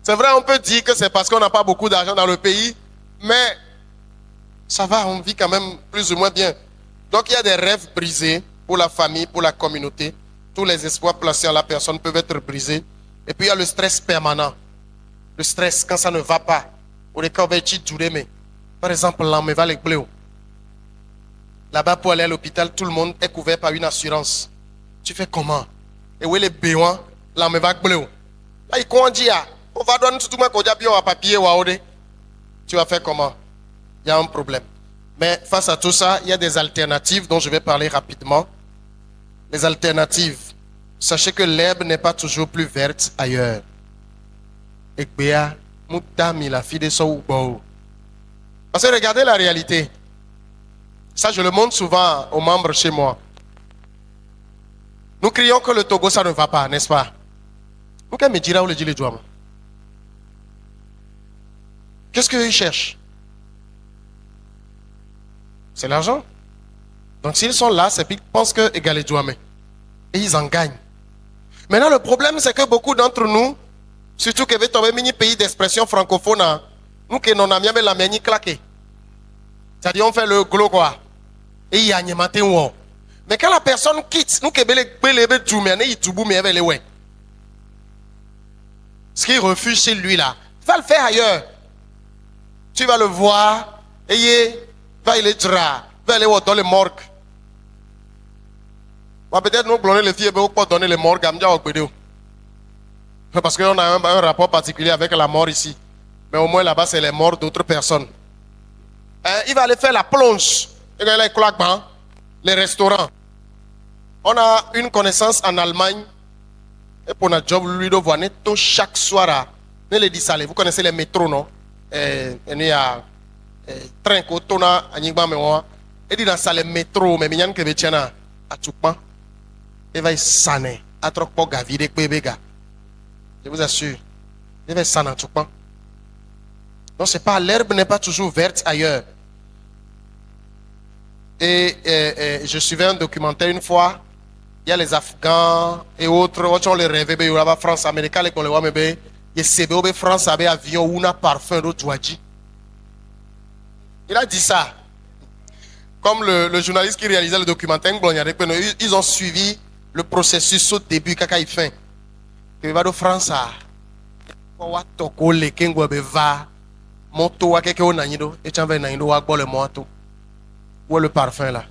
S1: C'est vrai, on peut dire que c'est parce qu'on n'a pas beaucoup d'argent dans le pays, mais ça va, on vit quand même plus ou moins bien. Donc il y a des rêves brisés pour la famille, pour la communauté. Tous les espoirs placés en la personne peuvent être brisés. Et puis il y a le stress permanent. Le stress quand ça ne va pas. Ou les cas par exemple, là, on me va les bleus. Là-bas, pour aller à l'hôpital, tout le monde est couvert par une assurance. Tu fais comment? Et où est les béoins? Là, on me va bleu. Là, il dit, on va donner tout le monde un papier. Tu vas faire comment? Il y a un problème. Mais face à tout ça, il y a des alternatives dont je vais parler rapidement. Les alternatives. Sachez que l'herbe n'est pas toujours plus verte ailleurs. Et la fille de Soubou. Parce que regardez la réalité. Ça, je le montre souvent aux membres chez moi. Nous crions que le Togo, ça ne va pas, n'est-ce pas? Qu'est-ce qu'ils cherchent? C'est l'argent. Donc s'ils sont là, c'est qu'ils pensent que égal est douamé. Et ils en gagnent. Maintenant, le problème, c'est que beaucoup d'entre nous, surtout que vous avez un pays d'expression francophone, nous qui n'en avons la mienne claquée. C'est-à-dire, on fait le glo quoi. Et il y a un matin. Mais quand la personne quitte, nous qui ce qu'il refuse chez lui là, il va le faire ailleurs. Tu vas le voir, et il va aller dans les morgues. Peut-être nous donner les filles, mais pas donner les morgues. Parce qu'on a un rapport particulier avec la mort ici. Mais au moins là-bas, c'est les morts d'autres personnes. Il va aller faire la plonge. Les restaurants. On a une connaissance en Allemagne. Et pour notre job, lui, de voir chaque soir. Vous connaissez les métros, non? Il y a train kotona anyigba mewa et dit dans ça les métros mais minyan que betiana à Tchoukpan et va saner à trop pour gavide bébéga. Je vous assure, il va saner à Tchoukpan. Donc c'est pas, l'herbe n'est pas toujours verte ailleurs. Et je suivais un documentaire une fois. Il y a les Afghans et autres, on les rêve, il y a la France, Amérique, les voit, mais il y a France, avec avion ou un parfum de Douadji. Il a dit ça. Comme le journaliste qui réalisait le documentaire, ils ont suivi le processus au début, quand il fait. Il va de France à Toko, les Kengwebe va, moto, à quelqu'un au Nanido, et tu en vas à le moto. Où est le parfum là?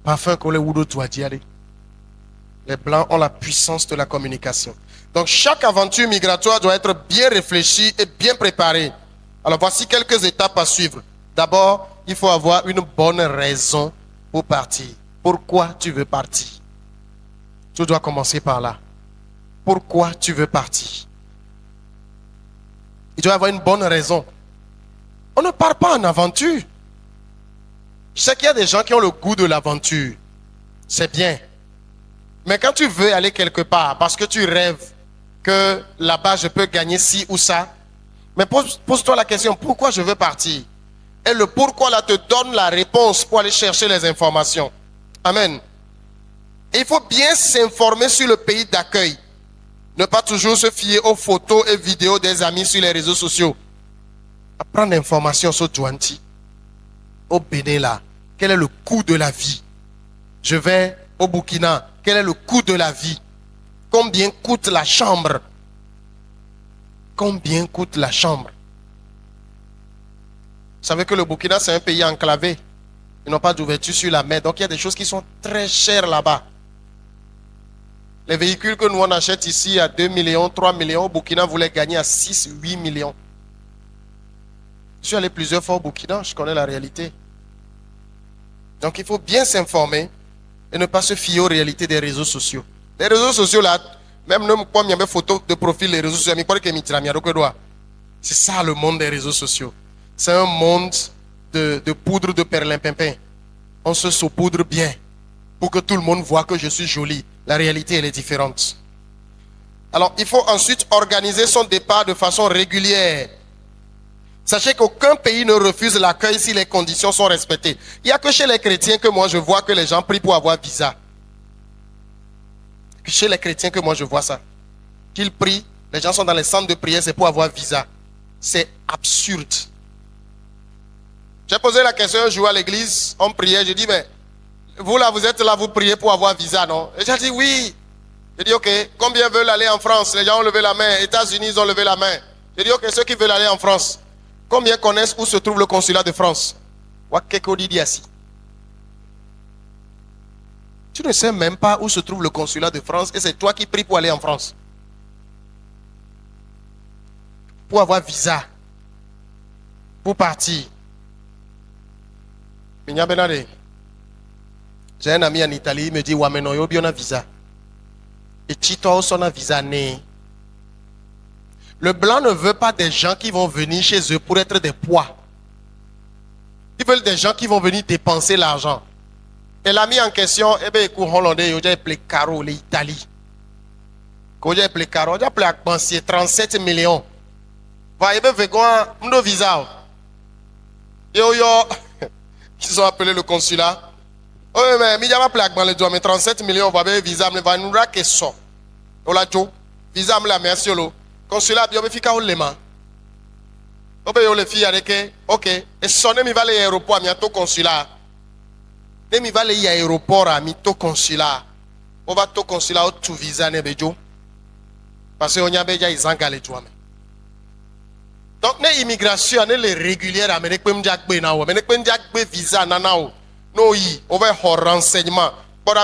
S1: Parfum qu'on les Wudo Douadji. Les Blancs ont la puissance de la communication. Donc chaque aventure migratoire doit être bien réfléchie et bien préparée. Alors voici quelques étapes à suivre. D'abord, il faut avoir une bonne raison pour partir. Pourquoi tu veux partir? Tu dois commencer par là. Pourquoi tu veux partir? Il doit y avoir une bonne raison. On ne part pas en aventure. Je sais qu'il y a des gens qui ont le goût de l'aventure. C'est bien. Mais quand tu veux aller quelque part, parce que tu rêves que là-bas je peux gagner ci ou ça, mais pose-toi la question, pourquoi je veux partir? Et le pourquoi là te donne la réponse pour aller chercher les informations. Amen. Et il faut bien s'informer sur le pays d'accueil. Ne pas toujours se fier aux photos et vidéos des amis sur les réseaux sociaux. Apprendre l'information sur Douanti. Au Bénin là, quel est le coût de la vie? Je vais au Burkina, quel est le coût de la vie? Combien coûte la chambre? Combien coûte la chambre? Vous savez que le Burkina, c'est un pays enclavé. Ils n'ont pas d'ouverture sur la mer. Donc, il y a des choses qui sont très chères là-bas. Les véhicules que nous on achète ici à 2 millions, 3 millions, au Burkina, vous les gagnez à 6, 8 millions. Je suis allé plusieurs fois au Burkina, je connais la réalité. Donc, il faut bien s'informer et ne pas se fier aux réalités des réseaux sociaux. Les réseaux sociaux, là, même nous, comme il y a des photos de profil des réseaux sociaux, c'est ça le monde des réseaux sociaux. C'est un monde de poudre de perlimpinpin. On se saupoudre bien pour que tout le monde voit que je suis jolie. La réalité, elle est différente. Alors, il faut ensuite organiser son départ de façon régulière. Sachez qu'aucun pays ne refuse l'accueil si les conditions sont respectées. Il n'y a que chez les chrétiens que moi je vois que les gens prient pour avoir visa. Chez les chrétiens que moi je vois ça. Qu'ils prient, les gens sont dans les centres de prière, c'est pour avoir visa. C'est absurde. J'ai posé la question un jour à l'église, on priait, j'ai dit, mais vous là, vous êtes là, vous priez pour avoir visa, non? Et j'ai dit, oui. J'ai dit, ok, combien veulent aller en France? Les gens ont levé la main, États-Unis, ils ont levé la main. J'ai dit, ok, ceux qui veulent aller en France, combien connaissent où se trouve le consulat de France? Tu ne sais même pas où se trouve le consulat de France et c'est toi qui pries pour aller en France. Pour avoir visa. Pour partir. J'ai un ami en Italie, il me dit, Wameno, yo bien un visa. Et Chito son un visa né. Le blanc ne veut pas des gens qui vont venir chez eux pour être des poids. Ils veulent des gens qui vont venir dépenser l'argent. Et l'ami en question, eh bien, écoute, hollandais, il a appelé Caro, l'Italie. Quand il a appelé Caro, il a appelé Akbansier, 37 millions. Va, il va faire un visa. Yo, qui sont appelés le consulat. Oh, mais il a appelé Akbansier, mais 37 millions, va faire visa, mais va nous raquer ça. On l'a dit, visa, mais la merci, consulat, il va faire un léman. On peut les filles avec, ok, et sonner, il va aller à l'aéroport, il y a tout consulat. Même il va aller à l'aéroport, à mito consulat. On va tout consulat, tout visa, nebejo. Parce qu'on y a déjà ils engalent tout. Donc, l'immigration, les régulières, mais les gens qui ont visa, on va avoir renseignement. Pour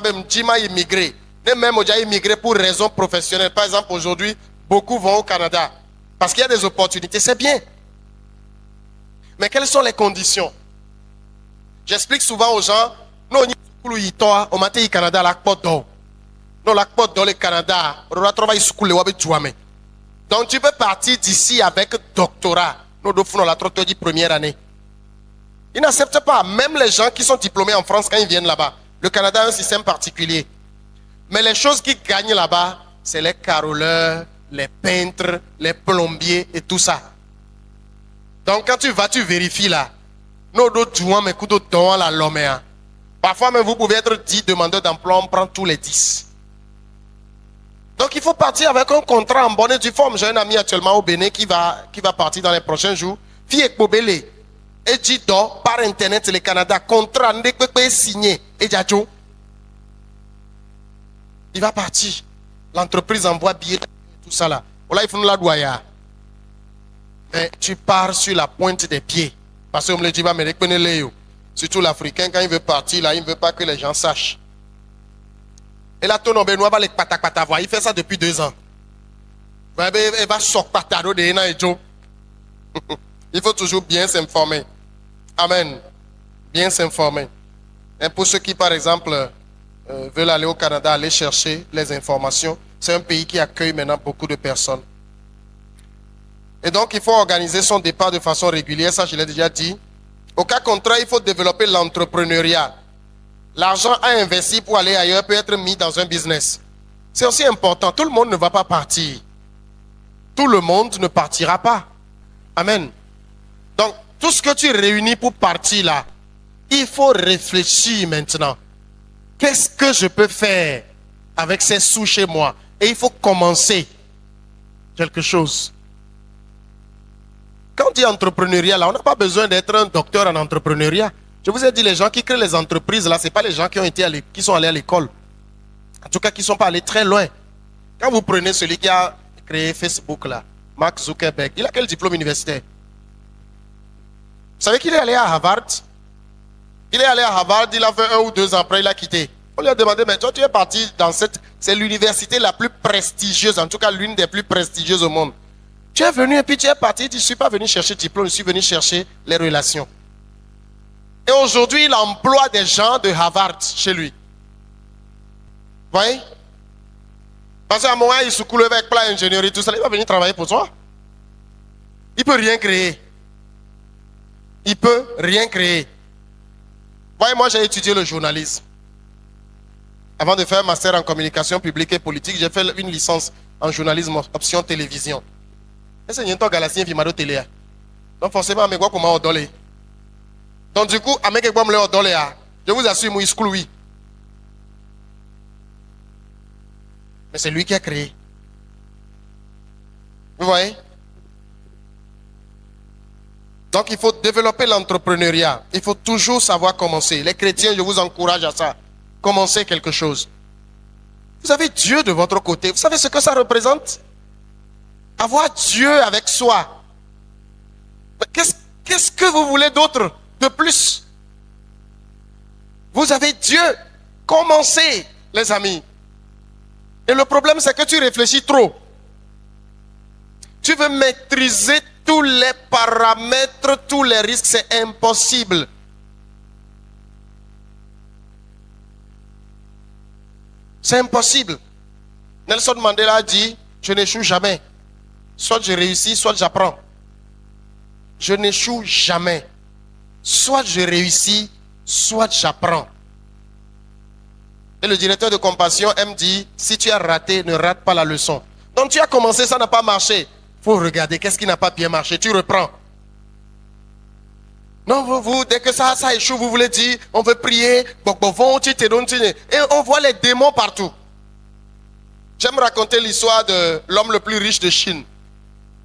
S1: immigrer. Même déjà immigrer pour raisons professionnelles. Par exemple, aujourd'hui, beaucoup vont au Canada. Parce qu'il y a des opportunités, c'est bien. Mais quelles sont les conditions? J'explique souvent aux gens, non, on m'a dit au Canada, la porte d'eau. Non, la porte d'eau, le Canada, on va travailler sur le web. Donc, tu peux partir d'ici avec doctorat. Nous devons la troisième première année. Ils n'acceptent pas, même les gens qui sont diplômés en France quand ils viennent là-bas. Le Canada a un système particulier. Mais les choses qui gagnent là-bas, c'est les caroleurs, les peintres, les plombiers et tout ça. Donc, quand tu vas, tu vérifies là. Nous, d'autres jouons, mais coups de la loméa. Parfois, même vous pouvez être 10 demandeurs d'emploi, on prend tous les 10. Donc, il faut partir avec un contrat en bonne et due forme. J'ai un ami actuellement au Bénin qui va partir dans les prochains jours. Fille et Kobele. Et dit par Internet, le Canada, contrat, signé. Et Djadjo. Il va partir. L'entreprise envoie billet, tout ça là. Voilà, il faut nous la doyer. Mais tu pars sur la pointe des pieds. Parce qu'on me le dit, mais surtout l'Africain, quand il veut partir, là, il ne veut pas que les gens sachent. Et là, ton Benoît va les patapatavois. Il fait ça depuis 2 ans. Il va sortir patado de Hena et Joe. Il faut toujours bien s'informer. Amen. Bien s'informer. Et pour ceux qui, par exemple, veulent aller au Canada, aller chercher les informations, c'est un pays qui accueille maintenant beaucoup de personnes. Et donc, il faut organiser son départ de façon régulière, ça je l'ai déjà dit. Au cas contraire, il faut développer l'entrepreneuriat. L'argent à investir pour aller ailleurs peut être mis dans un business. C'est aussi important. Tout le monde ne va pas partir. Tout le monde ne partira pas. Amen. Donc, tout ce que tu réunis pour partir là, il faut réfléchir maintenant. Qu'est-ce que je peux faire avec ces sous chez moi? Et il faut commencer quelque chose. Quand on dit entrepreneuriat, là, on n'a pas besoin d'être un docteur en entrepreneuriat. Je vous ai dit, les gens qui créent les entreprises, là, ce n'est pas les gens qui sont allés à l'école. En tout cas, qui ne sont pas allés très loin. Quand vous prenez celui qui a créé Facebook, là, Mark Zuckerberg, il a quel diplôme universitaire? Vous savez qu'il est allé à Harvard? Il est allé à Harvard, il a fait 1 ou 2 ans, après il a quitté. On lui a demandé, mais toi, tu es parti dans c'est l'université la plus prestigieuse, en tout cas l'une des plus prestigieuses au monde. Tu es venu et puis tu es parti, il dit, je ne suis pas venu chercher le diplôme, je suis venu chercher les relations. Et aujourd'hui, il emploie des gens de Harvard chez lui. Vous voyez? Parce qu'à un moment, il se coule avec plein d'ingénierie, tout ça, il va venir travailler pour toi. Il ne peut rien créer. Il ne peut rien créer. Vous voyez, moi, j'ai étudié le journalisme. Avant de faire un master en communication publique et politique, j'ai fait une licence en journalisme, option télévision. Et c'est un galasien qui m'a donné télé. Donc forcément, je vais comment on donc du coup, je vous assure, moi, il oui. Mais c'est lui qui a créé. Vous voyez? Donc il faut développer l'entrepreneuriat. Il faut toujours savoir commencer. Les chrétiens, je vous encourage à ça. Commencez quelque chose. Vous avez Dieu de votre côté. Vous savez ce que ça représente? Avoir Dieu avec soi. Qu'est-ce que vous voulez d'autre, de plus? Vous avez Dieu. Commencez, les amis. Et le problème, c'est que tu réfléchis trop. Tu veux maîtriser tous les paramètres, tous les risques. C'est impossible. C'est impossible. Nelson Mandela a dit, je n'échoue jamais. Soit je réussis, soit j'apprends. Je n'échoue jamais. Soit je réussis, soit j'apprends. Et le directeur de Compassion aime dire, si tu as raté, ne rate pas la leçon. Donc tu as commencé, ça n'a pas marché. Il faut regarder qu'est-ce qui n'a pas bien marché. Tu reprends. Non, vous, dès que ça échoue, vous voulez dire, on veut prier, et on voit les démons partout. J'aime raconter l'histoire de l'homme le plus riche de Chine,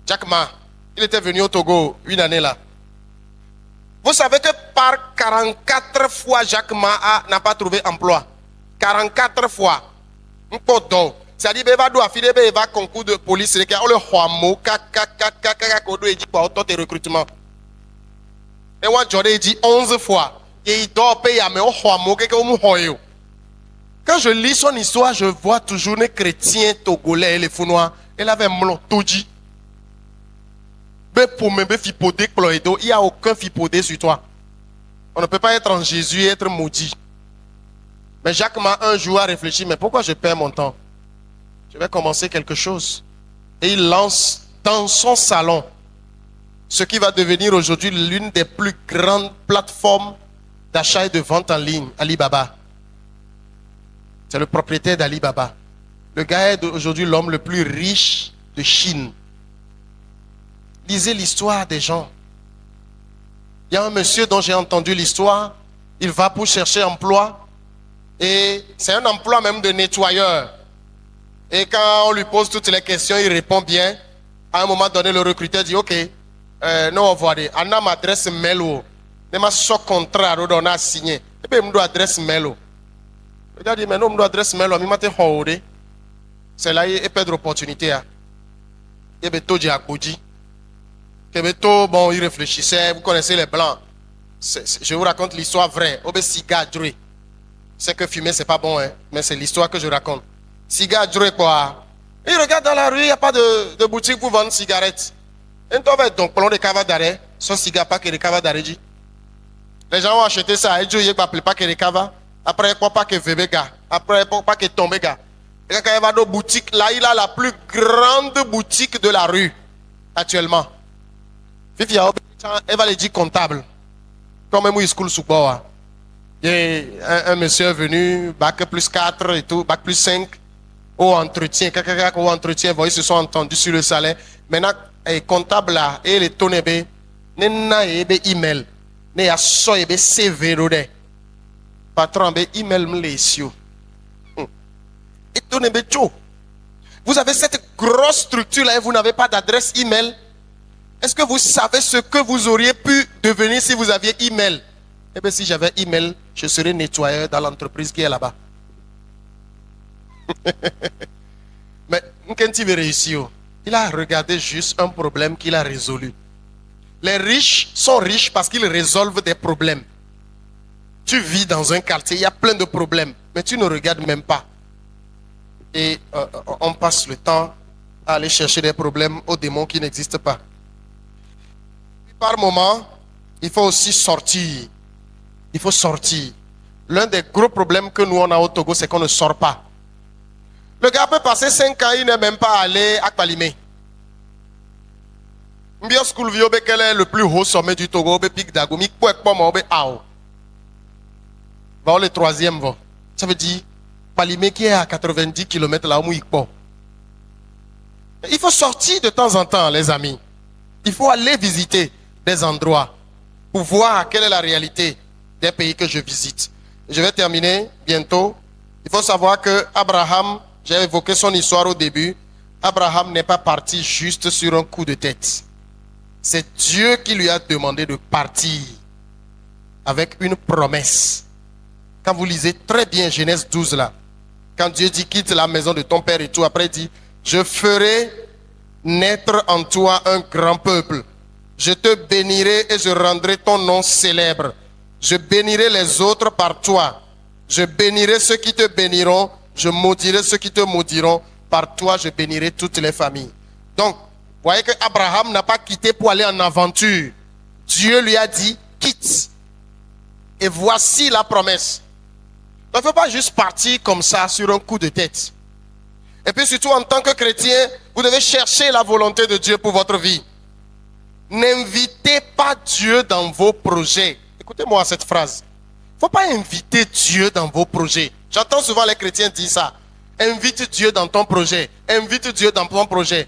S1: Jack Ma. Il était venu au Togo une année là. Vous savez que par 44 fois, Jack Ma n'a pas trouvé emploi. 44 fois. C'est-à-dire, il va concours de police, il le hoamo, et dit quoi, autant de recrutement. Et moi, j'aurais dit 11 fois. Et il doit payer à mes hoamo, quand je lis son histoire, je vois toujours les chrétiens togolais et les founois. Il avait un toji. Il n'y a aucun fipodé sur toi. On ne peut pas être en Jésus et être maudit. Mais Jacques m'a un jour a réfléchi, mais pourquoi je perds mon temps? Je vais commencer quelque chose. Et il lance dans son salon ce qui va devenir aujourd'hui l'une des plus grandes plateformes d'achat et de vente en ligne, Alibaba. C'est le propriétaire d'Alibaba. Le gars est aujourd'hui l'homme le plus riche de Chine. Lisez l'histoire des gens. Il y a un monsieur dont j'ai entendu l'histoire. Il va pour chercher emploi. Et c'est un emploi même de nettoyeur. Et quand on lui pose toutes les questions, il répond bien. À un moment donné, le recruteur dit, ok, non, on va dire, on a ma adresse mail. On a ce contrat, on a signé. Et puis, on a adresse mail. Le gars dit, mais non, on a adresse mail. C'est là, il perd l'opportunité. Il y a tout dit à Koji. Bon, il réfléchissait. Vous connaissez les blancs. Je vous raconte l'histoire vraie. C'est que fumer, c'est pas bon, hein, mais c'est l'histoire que je raconte. Cigare, quoi. Il regarde dans la rue, il n'y a pas de boutique pour vendre cigarettes. Et on va donc prendre des cavares d'arrêt. Son cigare, pas que des cavares d'arrêt. Les gens ont acheté ça. Et Dieu, il n'y a pas que des cavares. Après, il n'y a pas que Vébéga. Après, il n'y a pas que Tombéga. Et quand il va dans la boutique, là, il a la plus grande boutique de la rue, actuellement. Fifi, elle va le dire comptable. Comme un school sous bois. Et un monsieur est venu, bac plus 4 et tout, bac plus 5, au entretien. Au entretien, ils se sont entendus sur le salaire. Maintenant, comptable là, et les tonébé, n'a ebe email, n'a so ebe CV rodé. Patron be email m'lesio. Et tonébé tcho. Vous avez cette grosse structure là et vous n'avez pas d'adresse email. Est-ce que vous savez ce que vous auriez pu devenir si vous aviez email? Eh bien, si j'avais email, je serais nettoyeur dans l'entreprise qui est là-bas. Mais Nkenti veut réussir. Il a regardé juste un problème qu'il a résolu. Les riches sont riches parce qu'ils résolvent des problèmes. Tu vis dans un quartier, il y a plein de problèmes, mais tu ne regardes même pas. Et on passe le temps à aller chercher des problèmes aux démons qui n'existent pas. Par moment, il faut aussi sortir. Il faut sortir. L'un des gros problèmes que nous on a au Togo, c'est qu'on ne sort pas. Le gars peut passer 5 ans, il n'est même pas allé à Kpalimé. Mbio School Viobe, quel est le plus haut sommet du Togo? Pic Dagomi, va le troisième. Ça veut dire Kpalimé qui est à 90 km là où il peut. Il faut sortir de temps en temps, les amis. Il faut aller visiter des endroits pour voir quelle est la réalité des pays que je visite. Je vais terminer bientôt. Il faut savoir que Abraham, j'ai évoqué son histoire au début, Abraham n'est pas parti juste sur un coup de tête. C'est Dieu qui lui a demandé de partir avec une promesse. Quand vous lisez très bien Genèse 12 là, quand Dieu dit quitte la maison de ton père et tout, après il dit je ferai naître en toi un grand peuple. Je te bénirai et je rendrai ton nom célèbre. Je bénirai les autres par toi. Je bénirai ceux qui te béniront. Je maudirai ceux qui te maudiront. Par toi, je bénirai toutes les familles. Donc, vous voyez que Abraham n'a pas quitté pour aller en aventure. Dieu lui a dit, quitte. Et voici la promesse. Donc, il ne faut pas juste partir comme ça sur un coup de tête. Et puis surtout, en tant que chrétien, vous devez chercher la volonté de Dieu pour votre vie. N'invitez pas Dieu dans vos projets. Écoutez-moi cette phrase. Il ne faut pas inviter Dieu dans vos projets. J'entends souvent les chrétiens dire ça. Invite Dieu dans ton projet. Invite Dieu dans ton projet.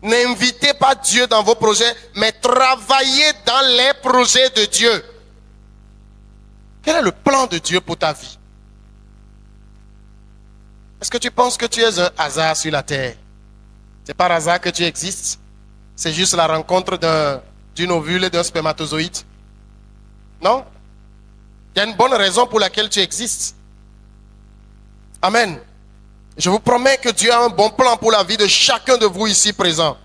S1: N'invitez pas Dieu dans vos projets, mais travaillez dans les projets de Dieu. Quel est le plan de Dieu pour ta vie? Est-ce que tu penses que tu es un hasard sur la terre? C'est par hasard que tu existes? C'est juste la rencontre d'une ovule et d'un spermatozoïde? Non? Il y a une bonne raison pour laquelle tu existes. Amen. Je vous promets que Dieu a un bon plan pour la vie de chacun de vous ici présents.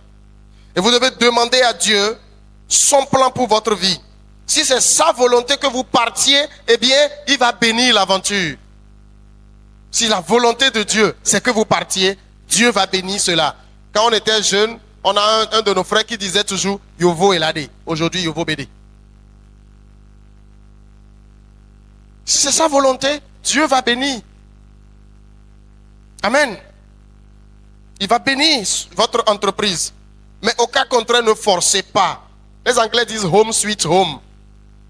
S1: Et vous devez demander à Dieu son plan pour votre vie. Si c'est sa volonté que vous partiez, eh bien, il va bénir l'aventure. Si la volonté de Dieu, c'est que vous partiez, Dieu va bénir cela. Quand on était jeune, on a un de nos frères qui disait toujours Yovo Elade. Aujourd'hui, Yovo Bédé. Si c'est sa volonté, Dieu va bénir. Amen. Il va bénir votre entreprise. Mais au cas contraire, ne forcez pas. Les Anglais disent home sweet home.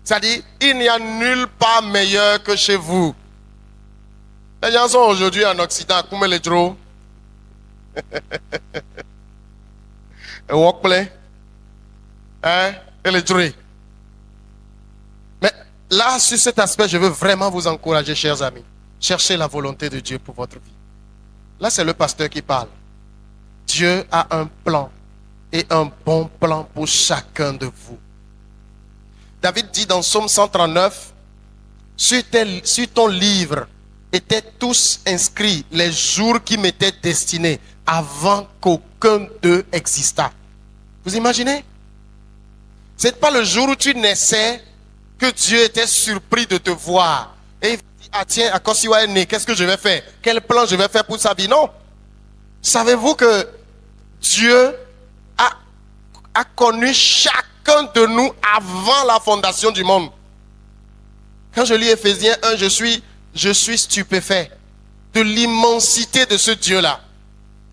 S1: C'est-à-dire, il n'y a nulle part meilleur que chez vous. Les gens sont aujourd'hui en Occident, comme les dros. Et workplay. Hein? Et les dros. Mais là, sur cet aspect, je veux vraiment vous encourager, chers amis. Cherchez la volonté de Dieu pour votre vie. Là, c'est le pasteur qui parle. Dieu a un plan et un bon plan pour chacun de vous. David dit dans Psaume 139, sur ton livre étaient tous inscrits les jours qui m'étaient destinés avant qu'aucun d'eux existât. Vous imaginez? Ce n'est pas le jour où tu naissais que Dieu était surpris de te voir. Et il dit, ah tiens, à Kosiwa est né, qu'est-ce que je vais faire? Quel plan je vais faire pour sa vie? Non. Savez-vous que Dieu a connu chacun de nous avant la fondation du monde? Quand je lis Éphésiens 1, je suis stupéfait de l'immensité de ce Dieu-là.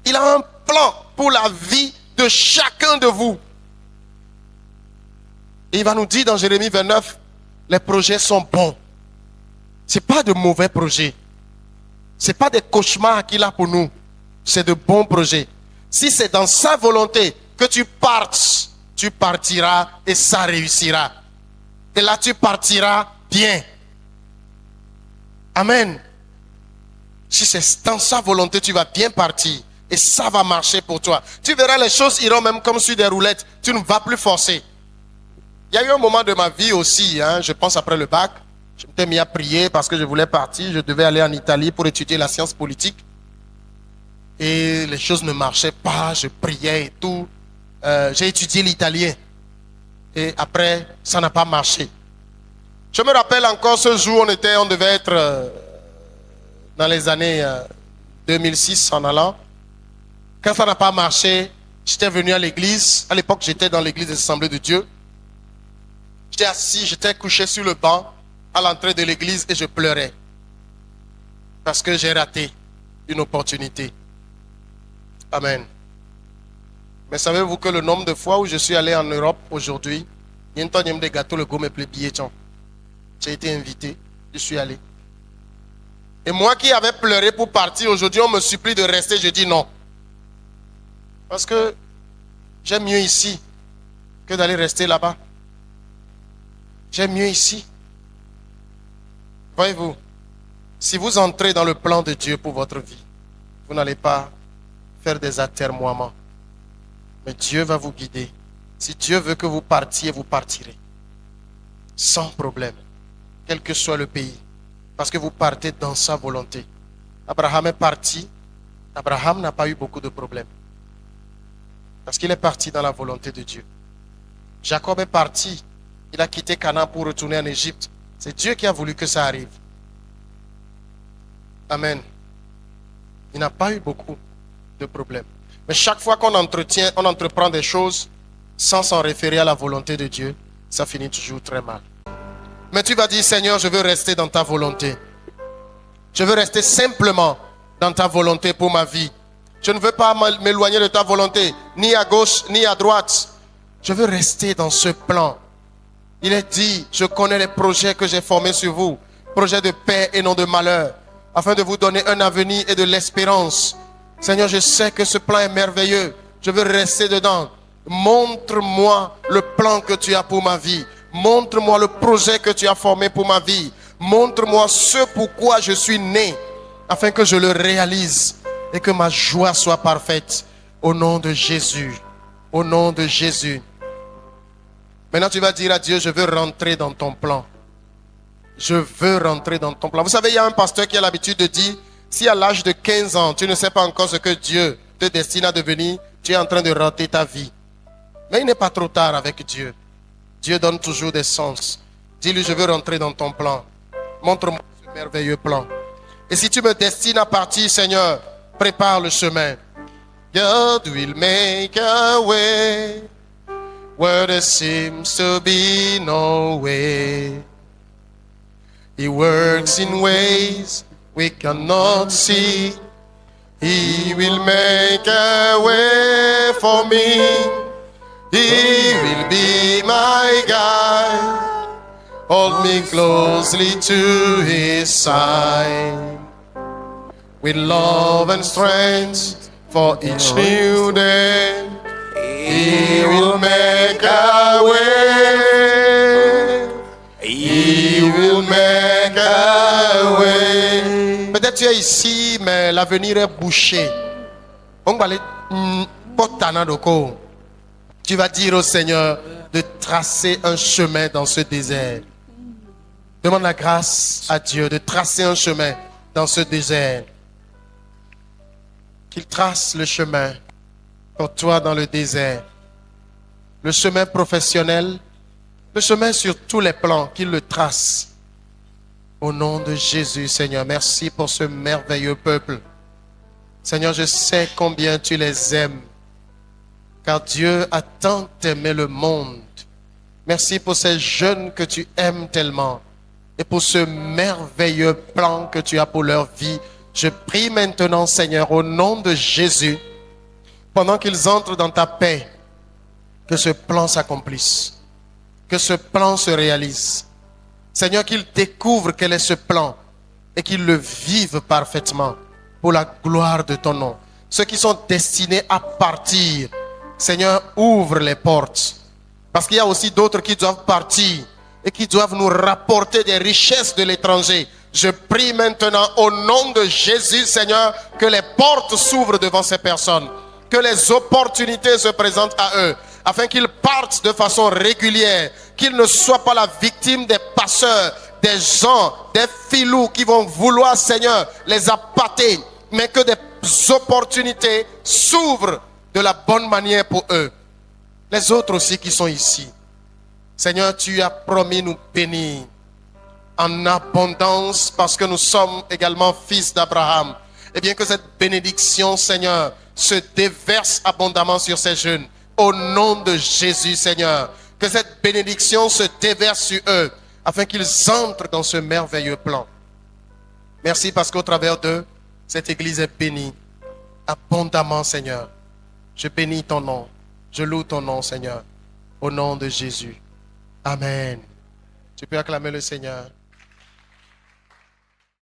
S1: Il a un plan pour la vie de chacun de vous. Et il va nous dire dans Jérémie 29, les projets sont bons. Ce n'est pas de mauvais projets. Ce n'est pas des cauchemars qu'il a pour nous. C'est de bons projets. Si c'est dans sa volonté que tu partes, tu partiras et ça réussira. Et là, tu partiras bien. Amen. Si c'est dans sa volonté, tu vas bien partir. Et ça va marcher pour toi. Tu verras, les choses iront même comme sur des roulettes. Tu ne vas plus forcer. Il y a eu un moment de ma vie aussi, je pense après le bac. Je m'étais mis à prier parce que je voulais partir. Je devais aller en Italie pour étudier la science politique. Et les choses ne marchaient pas. Je priais et tout. J'ai étudié l'italien. Et après, ça n'a pas marché. Je me rappelle encore ce jour, on devait être dans les années 2006 en allant. Quand ça n'a pas marché, j'étais venu à l'église. À l'époque, j'étais dans l'église des Assemblées de Dieu. J'étais assis, j'étais couché sur le banc à l'entrée de l'église et je pleurais. Parce que j'ai raté une opportunité. Amen. Mais savez-vous que le nombre de fois où je suis allé en Europe aujourd'hui, il y a un de gâteau, le gomme est billet. J'ai été invité, je suis allé. Et moi qui avais pleuré pour partir, aujourd'hui on me supplie de rester, je dis non. Parce que j'aime mieux ici que d'aller rester là-bas. J'aime mieux ici. Voyez-vous, si vous entrez dans le plan de Dieu pour votre vie, vous n'allez pas faire des atermoiements. Mais Dieu va vous guider. Si Dieu veut que vous partiez, vous partirez. Sans problème. Quel que soit le pays. Parce que vous partez dans sa volonté. Abraham est parti. Abraham n'a pas eu beaucoup de problèmes. Parce qu'il est parti dans la volonté de Dieu. Jacob est parti. Il a quitté Canaan pour retourner en Égypte. C'est Dieu qui a voulu que ça arrive. Amen. Il n'a pas eu beaucoup de problèmes. Mais chaque fois qu'on entreprend des choses sans s'en référer à la volonté de Dieu, ça finit toujours très mal. Mais tu vas dire, Seigneur, je veux rester dans ta volonté. Je veux rester simplement dans ta volonté pour ma vie. Je ne veux pas m'éloigner de ta volonté, ni à gauche, ni à droite. Je veux rester dans ce plan. Il est dit, je connais les projets que j'ai formés sur vous, projets de paix et non de malheur, afin de vous donner un avenir et de l'espérance. Seigneur, je sais que ce plan est merveilleux. Je veux rester dedans. Montre-moi le plan que tu as pour ma vie. Montre-moi le projet que tu as formé pour ma vie. Montre-moi ce pourquoi je suis né, afin que je le réalise et que ma joie soit parfaite. Au nom de Jésus. Au nom de Jésus. Maintenant, tu vas dire à Dieu, je veux rentrer dans ton plan. Je veux rentrer dans ton plan. Vous savez, il y a un pasteur qui a l'habitude de dire, si à l'âge de 15 ans, tu ne sais pas encore ce que Dieu te destine à devenir, tu es en train de rater ta vie. Mais il n'est pas trop tard avec Dieu. Dieu donne toujours des sens. Dis-lui, je veux rentrer dans ton plan. Montre-moi ce merveilleux plan. Et si tu me destines à partir, Seigneur, prépare le chemin. God will make a way where there seems to be no way. He works in ways we cannot see. He will make a way for me. He will be my guide. Hold me closely to his side. With love and strength for each new day. He will make a way. He will make a way. Peut-être tu es ici, mais l'avenir est bouché. Tu vas dire au Seigneur de tracer un chemin dans ce désert. Demande la grâce à Dieu de tracer un chemin dans ce désert. Qu'il trace le chemin pour toi dans le désert. Le chemin professionnel, le chemin sur tous les plans, qu'il le trace. Au nom de Jésus, Seigneur, merci pour ce merveilleux peuple. Seigneur, je sais combien tu les aimes. Car Dieu a tant aimé le monde. Merci pour ces jeunes que tu aimes tellement. Et pour ce merveilleux plan que tu as pour leur vie. Je prie maintenant, Seigneur, au nom de Jésus, pendant qu'ils entrent dans ta paix, que ce plan s'accomplisse. Que ce plan se réalise. Seigneur, qu'ils découvrent quel est ce plan et qu'ils le vivent parfaitement pour la gloire de ton nom. Ceux qui sont destinés à partir, Seigneur, ouvre les portes. Parce qu'il y a aussi d'autres qui doivent partir et qui doivent nous rapporter des richesses de l'étranger. Je prie maintenant au nom de Jésus, Seigneur, que les portes s'ouvrent devant ces personnes. Que les opportunités se présentent à eux. Afin qu'ils partent de façon régulière. Qu'ils ne soient pas la victime des passeurs, des gens, des filous qui vont vouloir, Seigneur, les appâter. Mais que des opportunités s'ouvrent de la bonne manière pour eux. Les autres aussi qui sont ici. Seigneur, tu as promis nous bénir en abondance parce que nous sommes également fils d'Abraham. Et bien que cette bénédiction, Seigneur, se déverse abondamment sur ces jeunes. Au nom de Jésus, Seigneur. Que cette bénédiction se déverse sur eux afin qu'ils entrent dans ce merveilleux plan. Merci parce qu'au travers d'eux, cette église est bénie abondamment, Seigneur. Je bénis ton nom. Je loue ton nom, Seigneur. Au nom de Jésus. Amen. Tu peux acclamer le Seigneur.